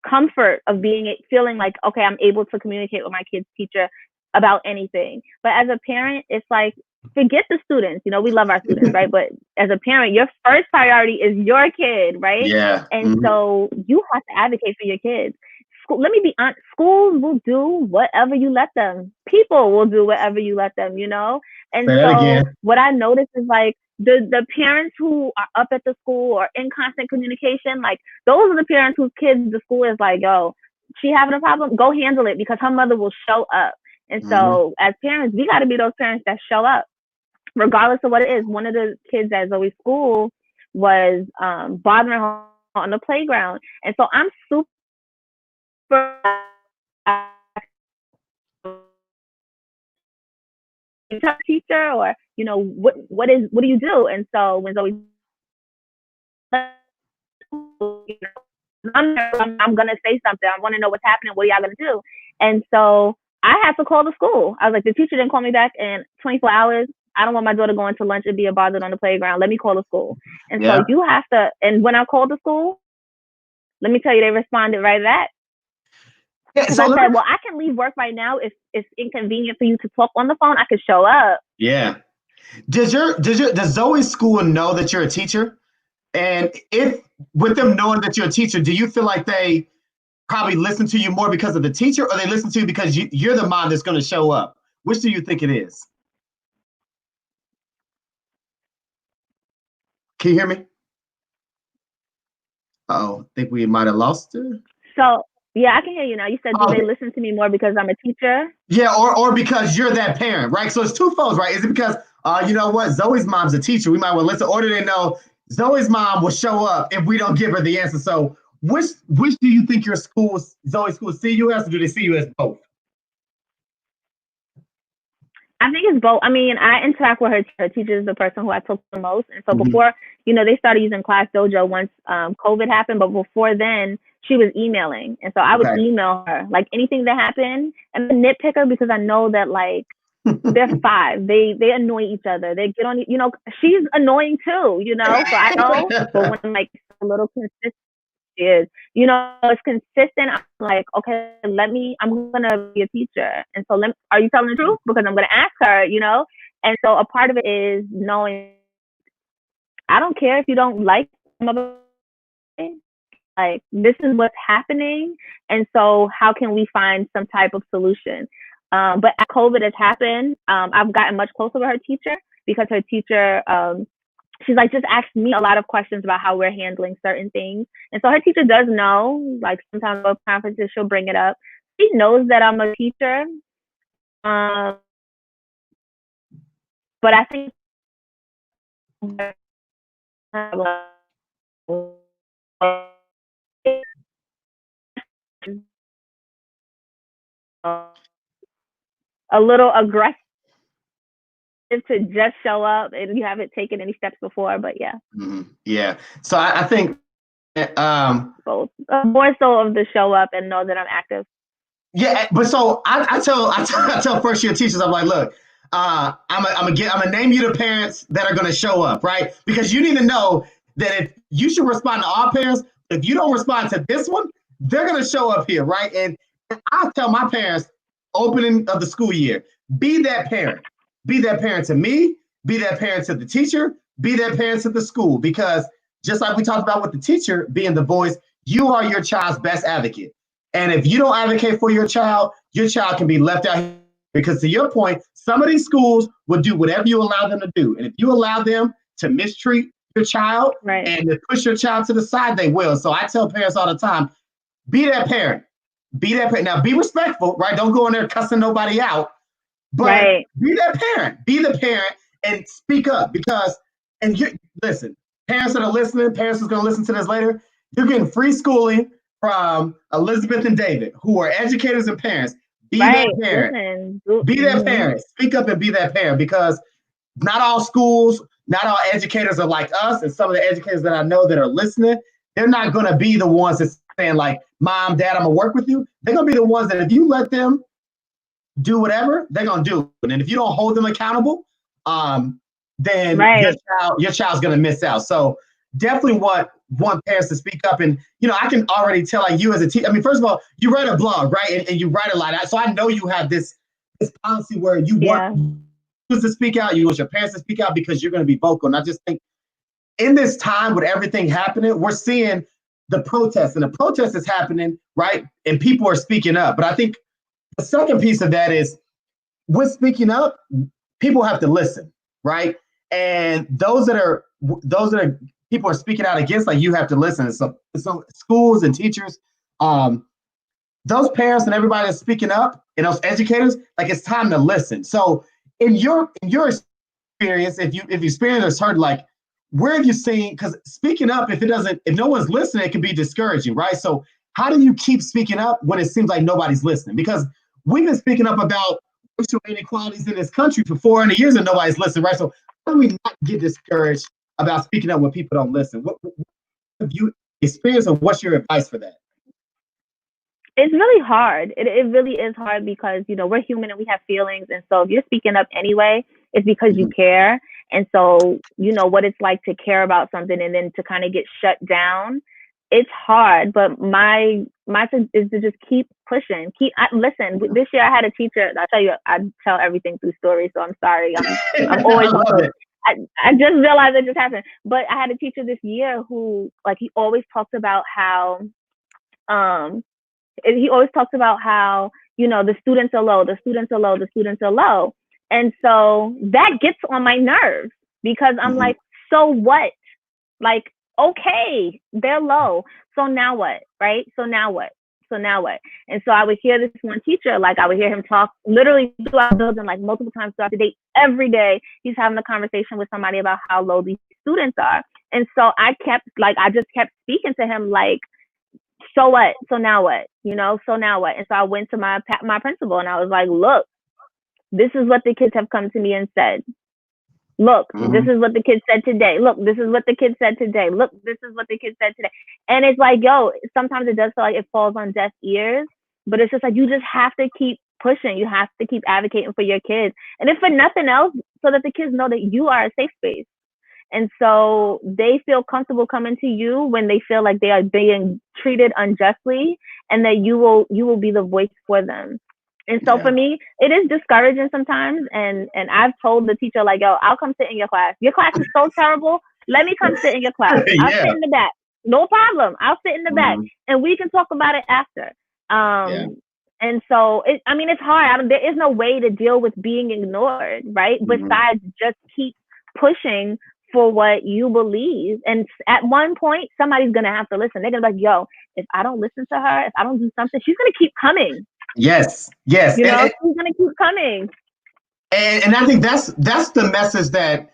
comfort of feeling like, okay, I'm able to communicate with my kid's teacher about anything. But as a parent, it's like, forget the students. We love our students, right? But as a parent, your first priority is your kid, right? Yeah. And so you have to advocate for your kids. Let me be honest, schools will do whatever you let them. People will do whatever you let them, And so what I notice is the parents who are up at the school or in constant communication, those are the parents whose kids, the school is like, yo, she having a problem, go handle it because her mother will show up. And so as parents, we got to be those parents that show up, regardless of what it is. One of the kids at Zoe's school was bothering her on the playground. And so I'm super teacher, or what do you do? And so when Zoe, I'm gonna say something. I want to know what's happening. What are y'all gonna do? And so I had to call the school. I was like, the teacher didn't call me back in 24 hours. I don't want my daughter going to lunch and be bothered on the playground. Let me call the school. And so you have to. And when I called the school, let me tell you, they responded right back. Because I said, well, I can leave work right now if it's inconvenient for you to talk on the phone. I could show up. Yeah. Does Zoe's school know that you're a teacher? And if with them knowing that you're a teacher, do you feel like they probably listen to you more because of the teacher, or they listen to you because you're the mom that's going to show up? Which do you think it is? Can you hear me? Oh, I think we might have lost her. So, yeah, I can hear you now. You said, do they listen to me more because I'm a teacher? Yeah, or because you're that parent, right? So it's twofold, right? Is it because, you know what, Zoe's mom's a teacher, we might want to listen, or do they know Zoe's mom will show up if we don't give her the answer? So which do you think your schools, Zoe's schools, see you as, or do they see you as both? I think it's both. I mean, I interact with her teacher is the person who I talk to the most. And so before, they started using Class Dojo once COVID happened. But before then, she was emailing. And so I would email her, anything that happened, and nitpick her because I know that, they're 5. They annoy each other. They get on, she's annoying too, so I know. But when a little consistent is, it's consistent. I'm like, okay, I'm gonna be a teacher, and so are you telling the truth? Because I'm gonna ask her, and so a part of it is knowing I don't care if you don't like this is what's happening, and so how can we find some type of solution? But as COVID has happened, I've gotten much closer with her teacher because her teacher she's like, just ask me a lot of questions about how we're handling certain things. And so her teacher does know, like sometimes at conferences, she'll bring it up. She knows that I'm a teacher. But I think a little aggressive to just show up, and you haven't taken any steps before. But yeah. Yeah. So I think both. More so of the show up and know that I'm active. Yeah, but so I tell first year teachers, I'm like, look, I'm gonna name you the parents that are gonna show up, right? Because you need to know that if you should respond to all parents, if you don't respond to this one, they're gonna show up here, right? And I tell my parents, opening of the school year, be that parent. Be that parent to me, be that parent to the teacher, be that parent to the school. Because just like we talked about with the teacher being the voice, you are your child's best advocate. And if you don't advocate for your child can be left out here. Because to your point, some of these schools will do whatever you allow them to do. And if you allow them to mistreat your child and to push your child to the side, they will. So I tell parents all the time, be that parent. Be that parent. Now, be respectful, right? Don't go in there cussing nobody out. But be that parent. Be the parent and speak up. Because, and you listen, parents that are listening, parents who's going to listen to this later, you're getting free schooling from Elizabeth and David, who are educators and parents. Be that parent. Be that parent. Speak up and be that parent, because not all schools, not all educators are like us. And some of the educators that I know that are listening, they're not going to be the ones that's saying like, Mom, Dad, I'm going to work with you. They're going to be the ones that if you let them do whatever, they're going to do it. And if you don't hold them accountable, then your child's going to miss out. So definitely want parents to speak up. And, I can already tell, like, you as a teacher, I mean, first of all, you write a blog, right? And you write a lot. So I know you have this policy where you want to speak out, you want your parents to speak out because you're going to be vocal. And I just think in this time with everything happening, we're seeing the protests, and the protest is happening, right? And people are speaking up. But I think the second piece of that is with speaking up, people have to listen, right? And those that are people are speaking out against, like, you have to listen. So schools and teachers, those parents and everybody that's speaking up, and those educators, like, it's time to listen. So in your experience, if you experience or heard, like, where have you seen, because speaking up, if no one's listening, it can be discouraging, right? So how do you keep speaking up when it seems like nobody's listening? Because we've been speaking up about racial inequalities in this country for 400 years and nobody's listening, right? So how do we not get discouraged about speaking up when people don't listen? What have you experienced, or what's your advice for that? It's really hard. It really is hard because, we're human and we have feelings. And so if you're speaking up anyway, it's because you care. And so, what it's like to care about something and then to kind of get shut down. It's hard, but my thing is to just keep pushing. Listen, this year I had a teacher. I tell everything through stories, so I'm sorry. I'm always I just realized it just happened. But I had a teacher this year who, like, he always talks about how the students are low, the students are low, the students are low. And so that gets on my nerves because I'm like, so what? Like, okay, they're low. So now what? Right? So now what? And so I would hear this one teacher, like, I would hear him talk literally throughout the building, like, multiple times throughout the day. Every day he's having a conversation with somebody about how low these students are. And so I just kept speaking to him like, so what? So now what? So now what? And so I went to my principal and I was like, look, this is what the kids have come to me and said. Look, this is what the kids said today. Look, this is what the kids said today. Look, this is what the kids said today. And it's like, sometimes it does feel like it falls on deaf ears, but it's just like, you just have to keep pushing. You have to keep advocating for your kids. And if for nothing else, so that the kids know that you are a safe space. And so they feel comfortable coming to you when they feel like they are being treated unjustly, and that you will be the voice for them. And so for me, it is discouraging sometimes. And I've told the teacher, like, I'll come sit in your class. Your class is so terrible. Let me come sit in your class. I'll sit in the back. No problem. I'll sit in the back and we can talk about it after. And so, it's hard. There is no way to deal with being ignored, right? Besides just keep pushing for what you believe. And at one point, somebody's going to have to listen. They're going to be like, yo, if I don't listen to her, if I don't do something, she's going to keep coming. Yes. She's going to keep coming. And I think that's the message that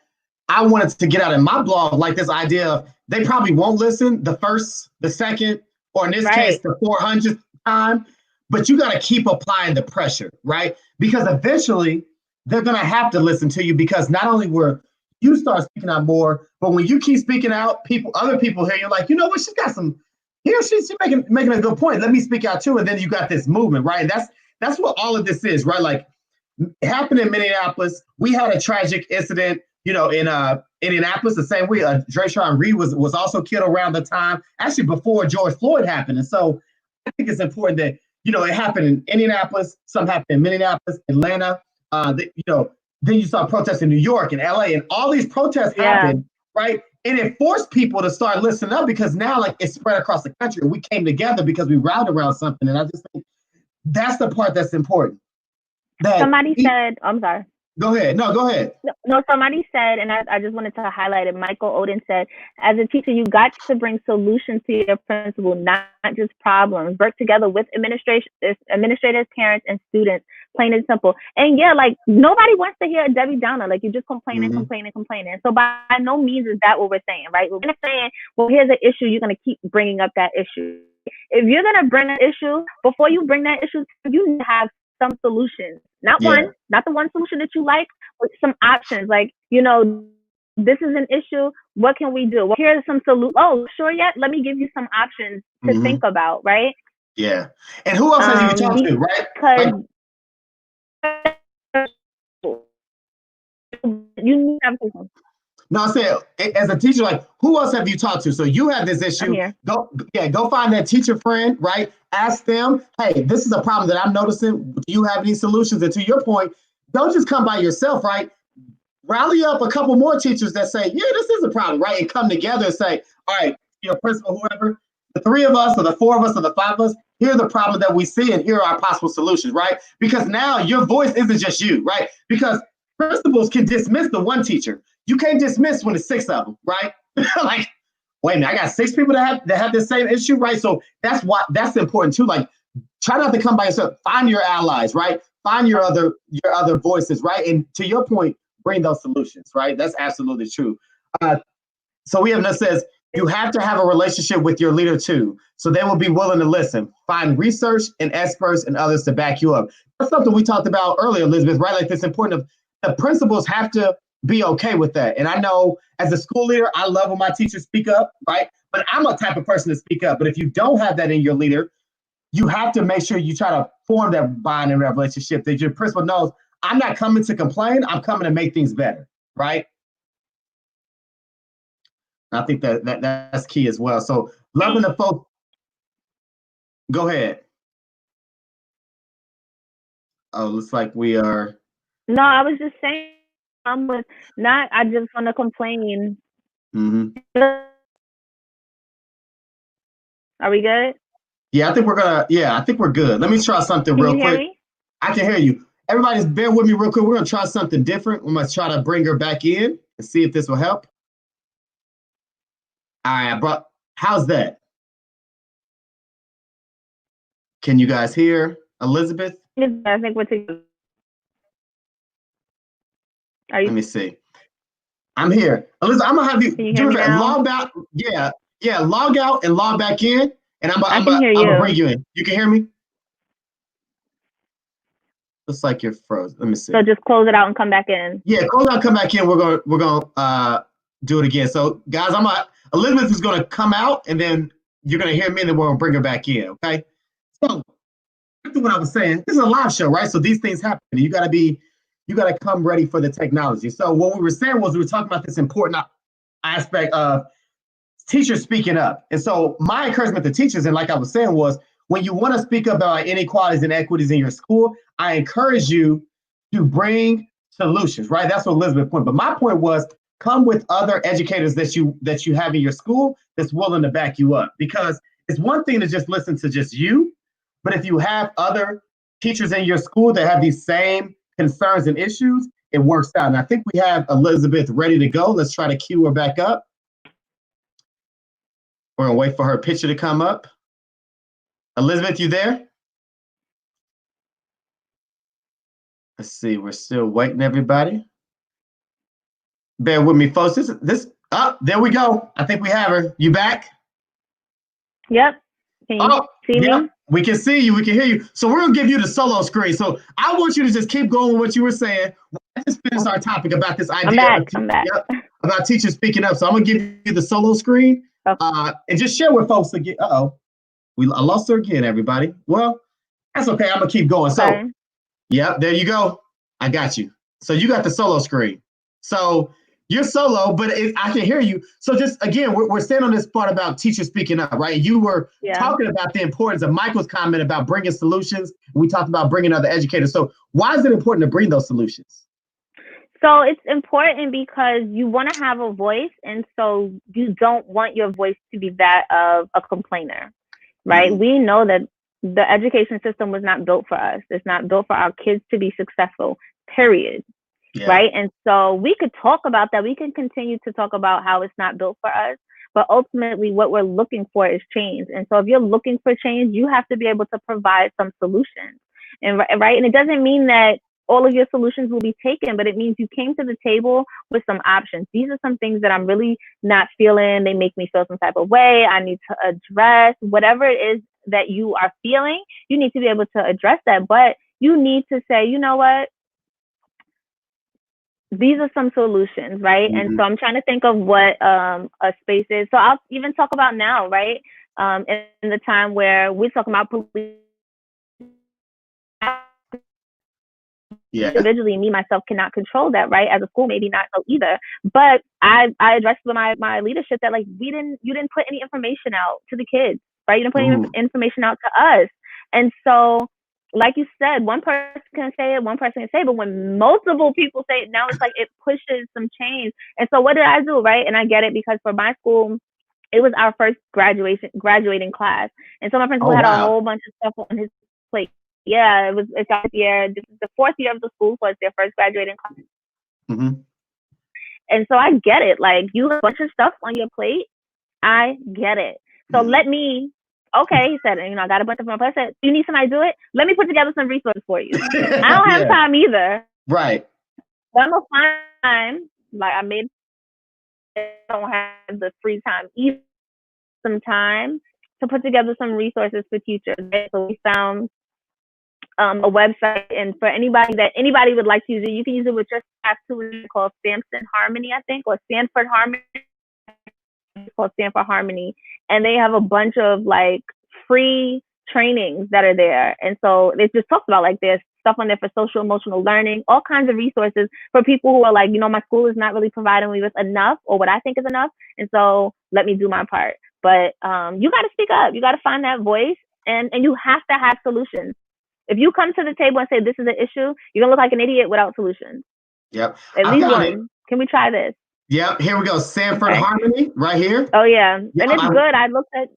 I wanted to get out in my blog, like this idea of they probably won't listen the first, the second, or in this case, the 400th time, but you got to keep applying the pressure, right? Because eventually they're going to have to listen to you, because not only will you start speaking out more, but when you keep speaking out, other people hear you like, you know what, she's got some, she's making a good point. Let me speak out too. And then you got this movement, right? And that's what all of this is, right? Like, it happened in Minneapolis. We had a tragic incident, in Indianapolis the same way. Drayshawn Reed was also killed around the time, actually before George Floyd happened. And so I think it's important that, it happened in Indianapolis, some happened in Minneapolis, Atlanta. Then you saw protests in New York and LA, and all these protests happened, right? And it forced people to start listening up, because now like it's spread across the country. We came together because we rallied around something. And I just think that's the part that's important. Somebody said, I'm sorry. Go ahead. No, go ahead. No, somebody said, and I just wanted to highlight it. Michael Oden said, as a teacher, you got to bring solutions to your principal, not just problems. Work together with administrators, parents, and students, plain and simple. And yeah, like nobody wants to hear a Debbie Downer. Like you just complain and complain and complain. And so by no means is that what we're saying, right? We're saying, well, here's an issue. You're going to keep bringing up that issue. If you're going to bring an issue, before you bring that issue, you need to have some solutions, not the one solution that you like, but some options. Like, this is an issue. What can we do? Well, here are some solutions. Oh, sure yet? Let me give you some options to think about, right? Yeah. And who else have you talked to, right? Because you need to have something. No, I said, as a teacher, like, who else have you talked to? So you have this issue. Go find that teacher friend, right? Ask them, hey, this is a problem that I'm noticing. Do you have any solutions? And to your point, don't just come by yourself, right? Rally up a couple more teachers that say, yeah, this is a problem, right? And come together and say, all right, principal, whoever, the 3 of us or the 4 of us or the 5 of us, here's the problem that we see and here are our possible solutions, right? Because now your voice isn't just you, right? Because principals can dismiss the one teacher. You can't dismiss when it's 6 of them, right? Like, wait a minute, I got 6 people that have the same issue, right? So that's important too. Like, try not to come by yourself. Find your allies, right? Find your other voices, right? And to your point, bring those solutions, right? That's absolutely true. So we have that says you have to have a relationship with your leader too, so they will be willing to listen. Find research and experts and others to back you up. That's something we talked about earlier, Elizabeth, right? Like, it's important. The principals have to be okay with that. And I know as a school leader, I love when my teachers speak up, right? But I'm a type of person to speak up. But if you don't have that in your leader, you have to make sure you try to form that bond and relationship that your principal knows, I'm not coming to complain, I'm coming to make things better, right? I think that's key as well. So loving the folks. Go ahead. Oh, looks like we are. No, I was just saying, I just want to complain. Are we good? Yeah, I think we're good. Let me try something real quick. Me? I can hear you. Everybody just bear with me real quick. We're going to try something different. I'm going to try to bring her back in and see if this will help. All right, how's that? Can you guys hear Elizabeth? I think we're together. Let me see. I'm here. Elizabeth, I'm gonna have you do it. Log out. Yeah, log out and log back in. And I'm gonna bring you in. You can hear me? Looks like you're frozen. Let me see. So just close it out and come back in. Yeah, close out, come back in. We're gonna do it again. So guys, Elizabeth is gonna come out and then you're gonna hear me and then we're gonna bring her back in. Okay. So back to what I was saying. This is a live show, right? So these things happen. You gotta come ready for the technology. So what we were saying was we were talking about this important aspect of teachers speaking up. And so my encouragement to teachers, and like I was saying, was when you want to speak about inequalities and equities in your school, I encourage you to bring solutions, right? That's what Elizabeth's point. But my point was come with other educators that you have in your school that's willing to back you up. Because it's one thing to just listen to just you, but if you have other teachers in your school that have these same concerns and issues, it works out. And I think we have Elizabeth ready to go. Let's try to cue her back up. We're gonna wait for her picture to come up. Elizabeth, you there? Let's see, we're still waiting, everybody. Bear with me, folks. There we go. I think we have her. You back? Yep. Can you see me? We can see you. We can hear you. So we're going to give you the solo screen. So I want you to just keep going with what you were saying. I just finished our topic about this idea. I'm back. About teachers speaking up. So I'm going to give you the solo screen and just share with folks again. I lost her again, everybody. Well, that's okay. I'm going to keep going. Okay. So, there you go. I got you. So you got the solo screen. So you're solo, but I can hear you. So just, again, we're staying on this part about teachers speaking up, right? You were talking about the importance of Michael's comment about bringing solutions. We talked about bringing other educators. So why is it important to bring those solutions? So it's important because you want to have a voice, and so you don't want your voice to be that of a complainer, right? Mm-hmm. We know that the education system was not built for us. It's not built for our kids to be successful, period. Yeah. Right. And so we could talk about that. We can continue to talk about how it's not built for us. But ultimately, what we're looking for is change. And so if you're looking for change, you have to be able to provide some solutions. And right. And it doesn't mean that all of your solutions will be taken, but it means you came to the table with some options. These are some things that I'm really not feeling. They make me feel some type of way. I need to address whatever it is that you are feeling. You need to be able to address that. But you need to say, you know what? These are some solutions, right? Mm-hmm. And so I'm trying to think of what a space is. So I'll even talk about now, right? In the time where we're talking about police. Individually, me, myself cannot control that, right? As a school, maybe not so either. But I addressed with my leadership that you didn't put any information out to the kids, right? You didn't put any information out to us. And so, like you said, one person can say it, one person can say it, but when multiple people say it, now it's like it pushes some change. And so what did I do, right? And I get it because for my school, it was our first graduating class. And so my principal had a whole bunch of stuff on his plate. Yeah, it's our year. This is the fourth year of the school, so it's their first graduating class. Mm-hmm. And so I get it. Like, you have a bunch of stuff on your plate. I get it. So he said, I got a bunch of my plate. I said, you need somebody to do it? Let me put together some resources for you. I don't have time either. Right. But I'm going to find time. Like, I don't have the free time either. Some time to put together some resources for teachers. So we found a website, and for anybody would like to use it, you can use it with your staff too. It's called Samson Harmony, I think, or Stanford Harmony. It's called Stanford Harmony, and they have a bunch of like free trainings that are there. And so it just talks about like there's stuff on there for social emotional learning, all kinds of resources for people who are like, my school is not really providing me with enough or what I think is enough, and so let me do my part. But you got to speak up. You got to find that voice, and you have to have solutions. If you come to the table and say this is an issue, you're gonna look like an idiot without solutions. Yep. At least one. Can we try this? Yep. Here we go. Sanford Harmony, right here. Oh yeah, and it's good. I looked at.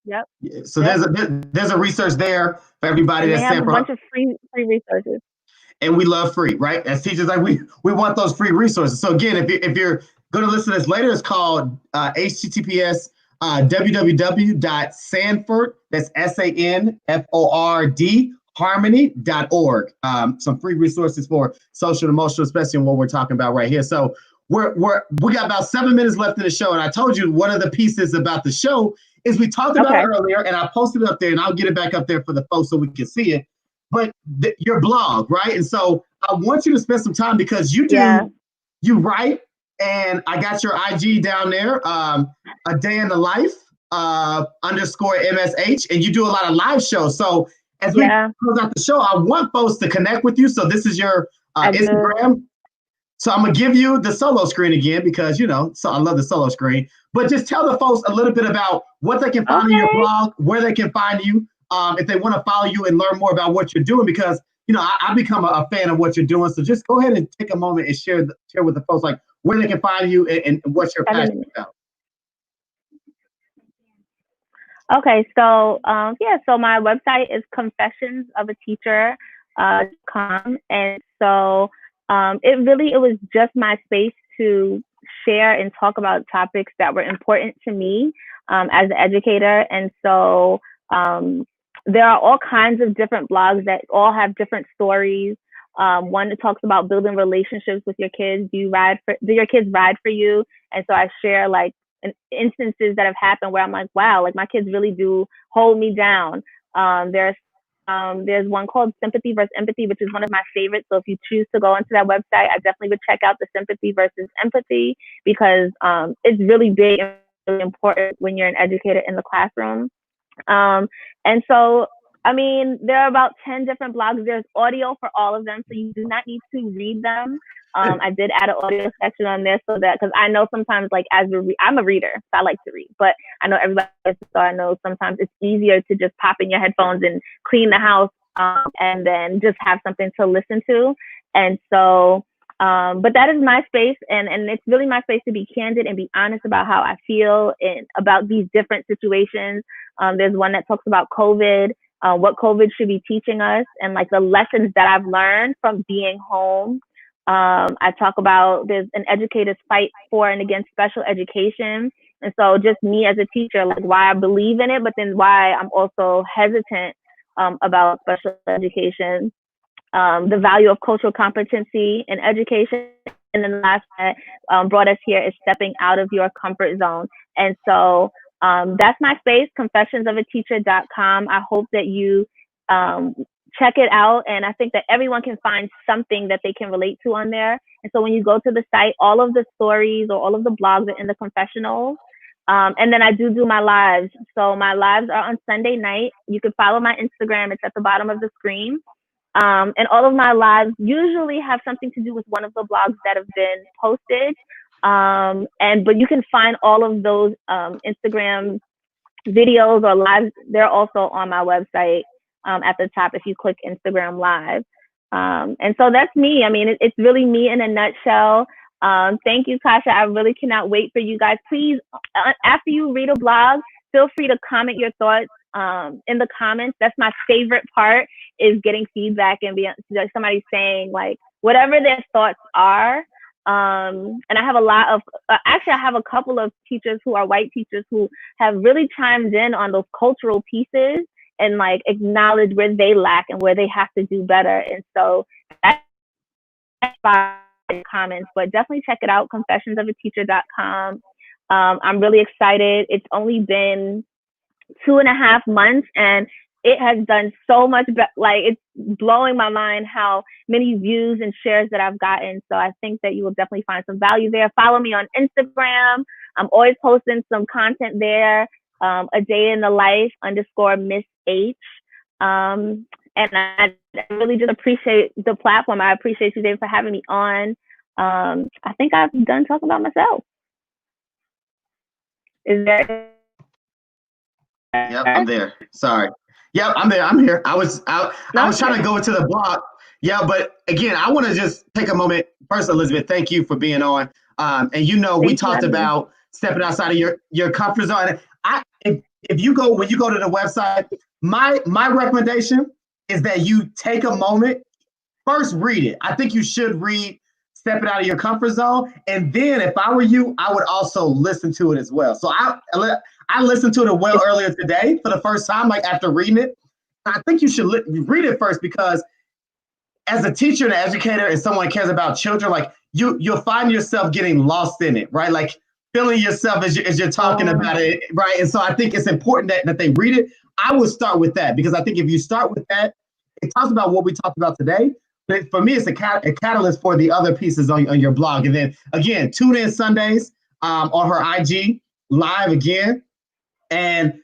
Yep. So there's a research there for everybody. They have a bunch of free resources. And we love free, right? As teachers, like we want those free resources. So again, if you're going to listen to this later, it's called HTTPS. www.sanford, that's SANFORD, harmony.org. Some free resources for social and emotional, especially in what we're talking about right here. So we got about 7 minutes left in the show. And I told you one of the pieces about the show is we talked about it earlier, and I posted it up there, and I'll get it back up there for the folks so we can see it. But your blog, right? And so I want you to spend some time because you write. And I got your IG down there, a day in the life _MSH, and you do a lot of live shows. So as we close out the show, I want folks to connect with you. So this is your Instagram. So I'm gonna give you the solo screen again because so I love the solo screen. But just tell the folks a little bit about what they can find on your blog, where they can find you, if they want to follow you and learn more about what you're doing, because I become a fan of what you're doing. So just go ahead and take a moment and share with the folks like where they can find you and what's your passion about. Okay, so so my website is confessionsofateacher.com, and so it was just my space to share and talk about topics that were important to me as an educator. And so there are all kinds of different blogs that all have different stories. One that talks about building relationships with your kids. Do your kids ride for you? And so I share like instances that have happened where I'm like, wow, like my kids really do hold me down. There's one called Sympathy versus Empathy, which is one of my favorites. So if you choose to go onto that website, I definitely would check out the Sympathy versus Empathy, because it's really big and really important when you're an educator in the classroom. And so, I mean, there are about 10 different blogs. There's audio for all of them, so you do not need to read them. I did add an audio section on there so that, because I know sometimes, like, I'm a reader, so I like to read, but I know everybody else, so I know sometimes it's easier to just pop in your headphones and clean the house and then just have something to listen to. And so, but that is my space, and it's really my space to be candid and be honest about how I feel and about these different situations. There's one that talks about COVID, what COVID should be teaching us, and like the lessons that I've learned from being home. I talk about there's an educator's fight for and against special education. And so just me as a teacher, like why I believe in it, but then why I'm also hesitant about special education. The value of cultural competency in education. And then the last that brought us here is stepping out of your comfort zone. And so that's my space, confessionsofateacher.com. I hope that you check it out. And I think that everyone can find something that they can relate to on there. And so when you go to the site, all of the stories or all of the blogs are in the confessionals. And then I do my lives. So my lives are on Sunday night. You can follow my Instagram. It's at the bottom of the screen. And all of my lives usually have something to do with one of the blogs that have been posted. But you can find all of those Instagram videos or lives. They're also on my website at the top if you click Instagram Live. And so that's me. I mean, it's really me in a nutshell. Thank you, Kasha. I really cannot wait for you guys. Please, after you read a blog, feel free to comment your thoughts in the comments. That's my favorite part, is getting feedback and like somebody saying like whatever their thoughts are. And I have I have a couple of teachers who are white teachers who have really chimed in on those cultural pieces and like acknowledge where they lack and where they have to do better. And so that's by comments, but definitely check it out, confessionsofateacher.com. I'm really excited. It's only been 2.5 months and it has done so much, like it's blowing my mind how many views and shares that I've gotten. So I think that you will definitely find some value there. Follow me on Instagram. I'm always posting some content there. A day in the life _Miss H. And I really just appreciate the platform. I appreciate you, David, for having me on. I think I've done talking about myself. Is there? Yep, I'm there. Sorry. Yep, I'm there. I'm here. I was trying to go into the blog. Yeah, but again, I want to just take a moment. First, Elizabeth, thank you for being on. And we talked about stepping outside of your comfort zone. When you go to the website, my recommendation is that you take a moment, first read it. I think you should read Stepping Out of Your Comfort Zone. And then if I were you, I would also listen to it as well. So I listened to it earlier today for the first time, like after reading it. I think you should read it first, because as a teacher and an educator and someone who cares about children, like you'll find yourself getting lost in it, right? Like feeling yourself as you're talking about it, right? And so I think it's important that they read it. I would start with that, because I think if you start with that, it talks about what we talked about today. But for me, it's a catalyst for the other pieces on your blog. And then again, tune in Sundays on her IG live again, and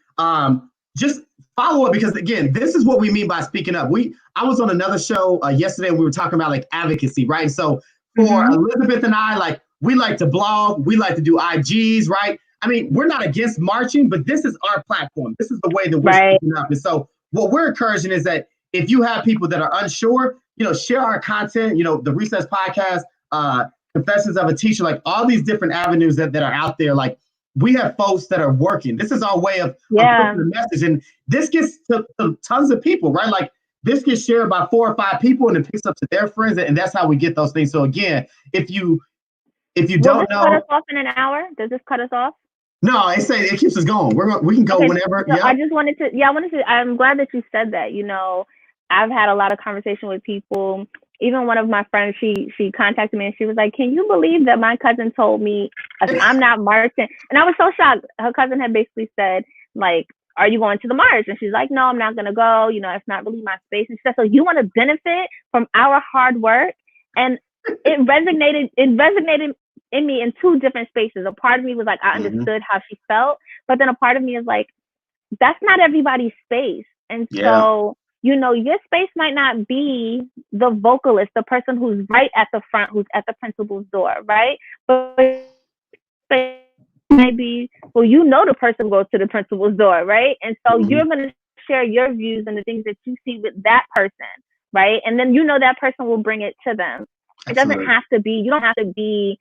just follow up, because again, this is what we mean by speaking up. I was on another show yesterday, and we were talking about like advocacy, right? So for Elizabeth and I, like we like to blog, we like to do IGs, right? I mean, we're not against marching, but this is our platform. This is the way that we're speaking up. And so what we're encouraging is that if you have people that are unsure, share our content, the Recess Podcast, Confessions of a Teacher, like all these different avenues that are out there. Like we have folks that are working. This is our way of putting the message. And this gets to tons of people, right? Like this gets shared by 4 or 5 people and it picks up to their friends, and that's how we get those things. So again, if you don't know, cut us off in an hour? Does this cut us off? No, it keeps us going. We can go whenever. So I just wanted to. I'm glad that you said that. I've had a lot of conversation with people. Even one of my friends, she contacted me and she was like, "Can you believe that my cousin told me I'm not marching?" And I was so shocked. Her cousin had basically said, like, "Are you going to the march?" And she's like, "No, I'm not gonna go. It's not really my space." And she said, "So you want to benefit from our hard work?" And it resonated in me in 2 different spaces. A part of me was like, I understood how she felt, but then a part of me is like, that's not everybody's space. And so, your space might not be the vocalist, the person who's right at the front, who's at the principal's door, right? But maybe, the person who goes to the principal's door, right? And so you're going to share your views and the things that you see with that person, right? And then that person will bring it to them. It doesn't have to be, you don't have to be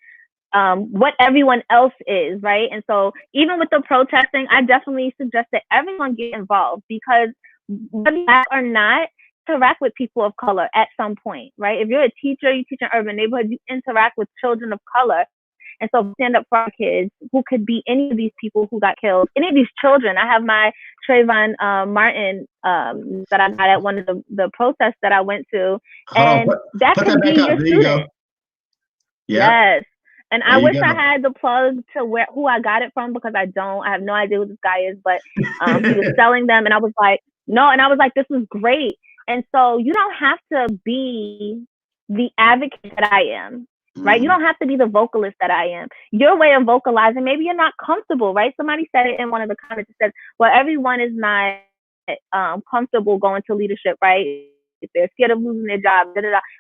what everyone else is, right? And so even with the protesting, I definitely suggest that everyone get involved, because whether you or not, interact with people of color at some point, right? If you're a teacher, you teach in urban neighborhoods, you interact with children of color. And so stand up for our kids, who could be any of these people who got killed, any of these children. I have my Trayvon Martin that I got at one of the protests that I went to. And that could be your student. Yes. And I wish I had the plug to who I got it from, because I don't. I have no idea who this guy is, but he was selling them. And I was like, no. And I was like, this is great. And so you don't have to be the advocate that I am, right? You don't have to be the vocalist that I am. Your way of vocalizing, maybe you're not comfortable, right? Somebody said it in one of the comments. It says, well, everyone is not comfortable going to leadership, right? If they're scared of losing their job,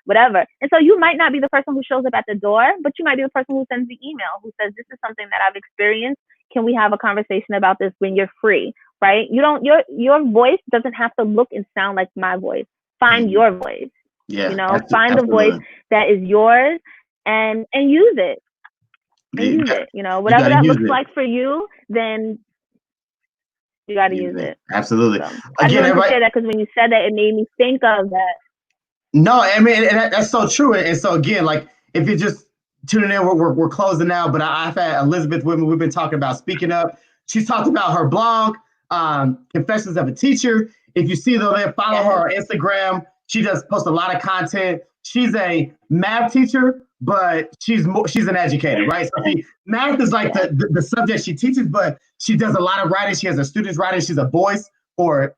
whatever. And so you might not be the person who shows up at the door, but you might be the person who sends the email, who says, this is something that I've experienced. Can we have a conversation about this when you're free, right? Your voice doesn't have to look and sound like my voice. Find your voice. Find the voice that is yours and use it. Whatever that looks like for you, then you got to use it. Absolutely. So, I just wanted to say that, because when you said that, it made me think of that. No, I mean, that's so true. And so again, like, if you're just tuning in, we're closing now, but I've had Elizabeth with me. We've been talking about speaking up. She's talked about her blog, Confessions of a Teacher. If you see though, there, follow her on Instagram. She does post a lot of content. She's a math teacher, but she's an educator, right? So math is like the subject she teaches, but she does a lot of writing. She has her students writing. She's a voice for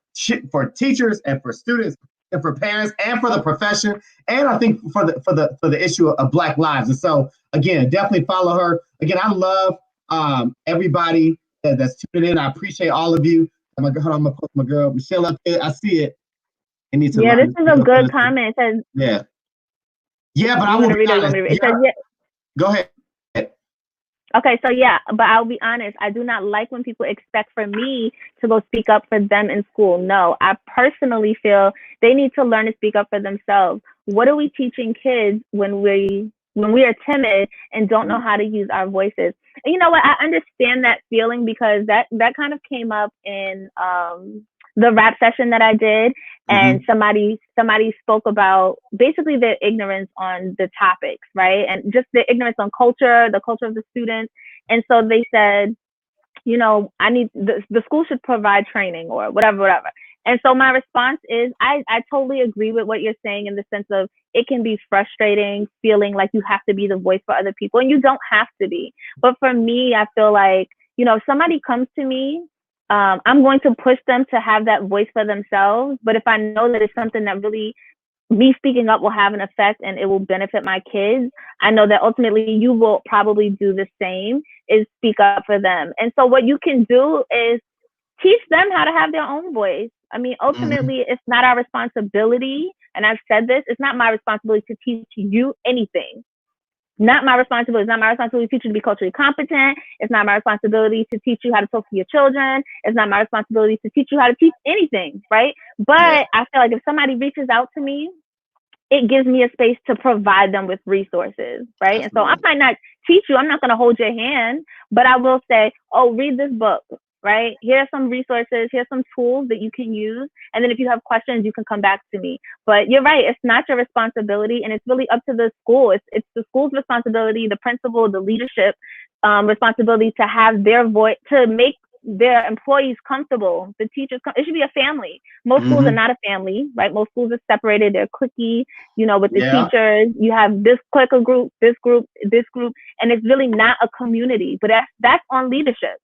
teachers and for students and for parents and for the profession, and I think for the issue of Black lives. And so again, definitely follow her. Again, I love everybody that's tuning in. I appreciate all of you. I'm gonna post my girl Michelle up there. I see it. This is a good comment. It says, yeah, but I will be honest. Go ahead. Okay, so but I'll be honest. I do not like when people expect for me to go speak up for them in school. No, I personally feel they need to learn to speak up for themselves. What are we teaching kids when we are timid and don't know how to use our voices? And you know what? I understand that feeling, because that kind of came up in the rap session that I did. And somebody spoke about basically their ignorance on the topics, right? And just the ignorance on the culture of the students. And so they said, I need the school should provide training or whatever. And so my response is, I totally agree with what you're saying, in the sense of it can be frustrating feeling like you have to be the voice for other people, and you don't have to be. But for me, I feel like, if somebody comes to me, I'm going to push them to have that voice for themselves. But if I know that it's something that really, me speaking up will have an effect and it will benefit my kids, I know that ultimately you will probably do the same, is speak up for them. And so what you can do is teach them how to have their own voice. I mean, ultimately, it's not our responsibility. And I've said this, it's not my responsibility to teach you anything. Not my responsibility. It's not my responsibility to teach you to be culturally competent. It's not my responsibility to teach you how to talk to your children. It's not my responsibility to teach you how to teach anything, right? But I feel like if somebody reaches out to me, it gives me a space to provide them with resources, right? Absolutely. And so I might not teach you. I'm not going to hold your hand, but I will say, oh, read this book. right? Here are some resources, here's some tools that you can use. And then if you have questions, you can come back to me. But you're right, it's not your responsibility, and it's really up to the school. It's the school's responsibility, the principal, the leadership responsibility to have their voice, to make their employees comfortable, the teachers, it should be a family. Most schools are not a family, right? Most schools are separated, they're cliquey, with the teachers. You have this clicker group, this group, and it's really not a community. But that's on leadership.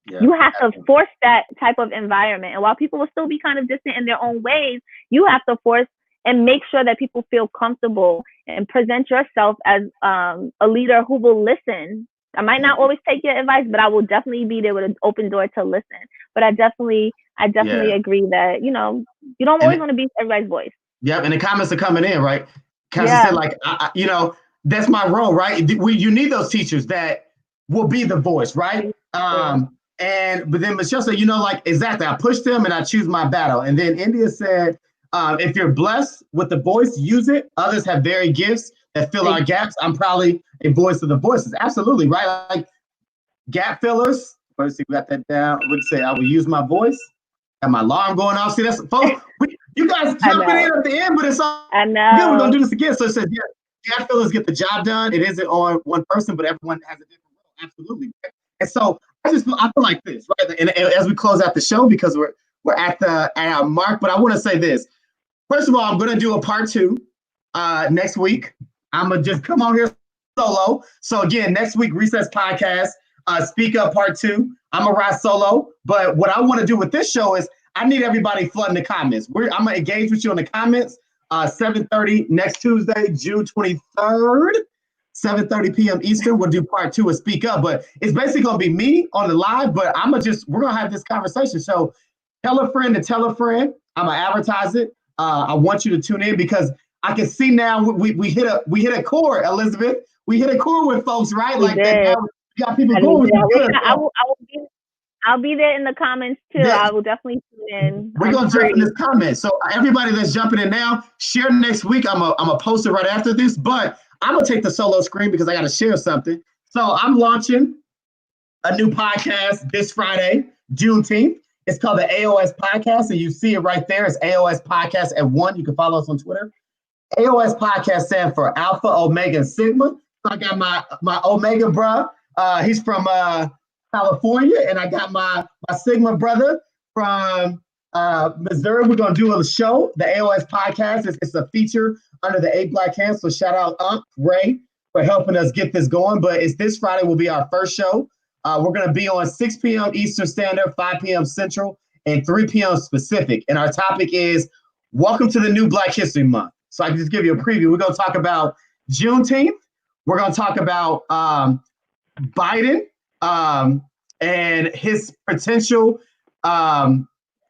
Yeah, you have to force that type of environment. And while people will still be kind of distant in their own ways, you have to force and make sure that people feel comfortable and present yourself as a leader who will listen. I might not always take your advice, but I will definitely be there with an open door to listen. But I definitely agree that, you don't always want to be everybody's voice. Yep. And the comments are coming in, right? Because I said, like, that's my role, right? You need those teachers that will be the voice, right? But then Michelle said, exactly, I push them and I choose my battle. And then India said, if you're blessed with the voice, use it. Others have varied gifts that fill our gaps. I'm probably a voice of the voices. Absolutely, right? Like gap fillers. Let's see, we got that down. Would say I will use my voice. Got my alarm going off. See, that's folks. You guys jumping in at the end, but it's all. I know. Again, we're gonna do this again. So it says, gap fillers get the job done. It isn't on one person, but everyone has a different role. Absolutely. Right? And so I feel like this, right? And as we close out the show, because we're at our mark, but I want to say this. First of all, I'm going to do a part 2 next week. I'm going to just come on here solo. So again, next week, Recess Podcast, Speak Up Part 2. I'm going to ride solo. But what I want to do with this show is I need everybody flooding the comments. I'm going to engage with you in the comments. 7:30 next Tuesday, June 23rd, 7:30 p.m. Eastern. We'll do part 2 of Speak Up. But it's basically going to be me on the live, but we're going to have this conversation. So tell a friend to tell a friend. I'm going to advertise it. I want you to tune in because I can see now we hit a chord, Elizabeth. We hit a chord with folks, right? We like did. That. Now we got people going. I'll be there in the comments too. Yeah. I will definitely tune in. We're gonna jump in this comment. So everybody that's jumping in now, share next week. I'm a post it right after this, but I'm gonna take the solo screen because I got to share something. So I'm launching a new podcast this Friday, Juneteenth. It's called the AOS Podcast, and you see it right there. It's AOS Podcast at 1. You can follow us on Twitter. AOS Podcast stands for Alpha, Omega, and Sigma. So I got my Omega bruh. He's from California, and I got my Sigma brother from Missouri. We're going to do a show, the AOS Podcast. It's a feature under the 8 Black Hands. So shout out Unc Ray for helping us get this going. But it's this Friday will be our first show. We're going to be on 6 p.m. Eastern Standard, 5 p.m. Central, and 3 p.m. Pacific. And our topic is Welcome to the New Black History Month. So I can just give you a preview. We're going to talk about Juneteenth. We're going to talk about Biden and his potential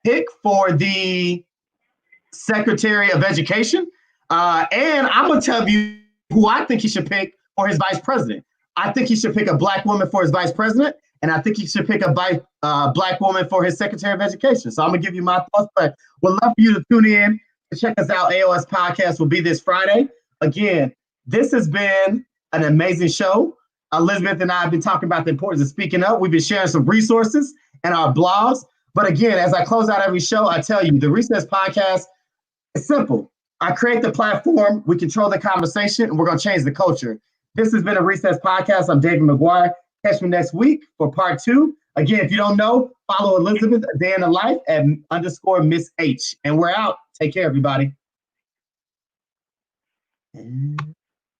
pick for the Secretary of Education. And I'm going to tell you who I think he should pick for his vice president. I think he should pick a Black woman for his vice president, and I think he should pick a Black woman for his Secretary of Education. So I'm going to give you my thoughts, but we'd love for you to tune in and check us out. AOS Podcast will be this Friday. Again, this has been an amazing show. Elizabeth and I have been talking about the importance of speaking up. We've been sharing some resources and our blogs. But again, as I close out every show, I tell you, the Recess Podcast is simple. I create the platform, we control the conversation, and we're going to change the culture. This has been a Recess Podcast. I'm David McGuire. Catch me next week for part 2. Again, if you don't know, follow Elizabeth, A Day in the Life at _Miss H. And we're out. Take care, everybody.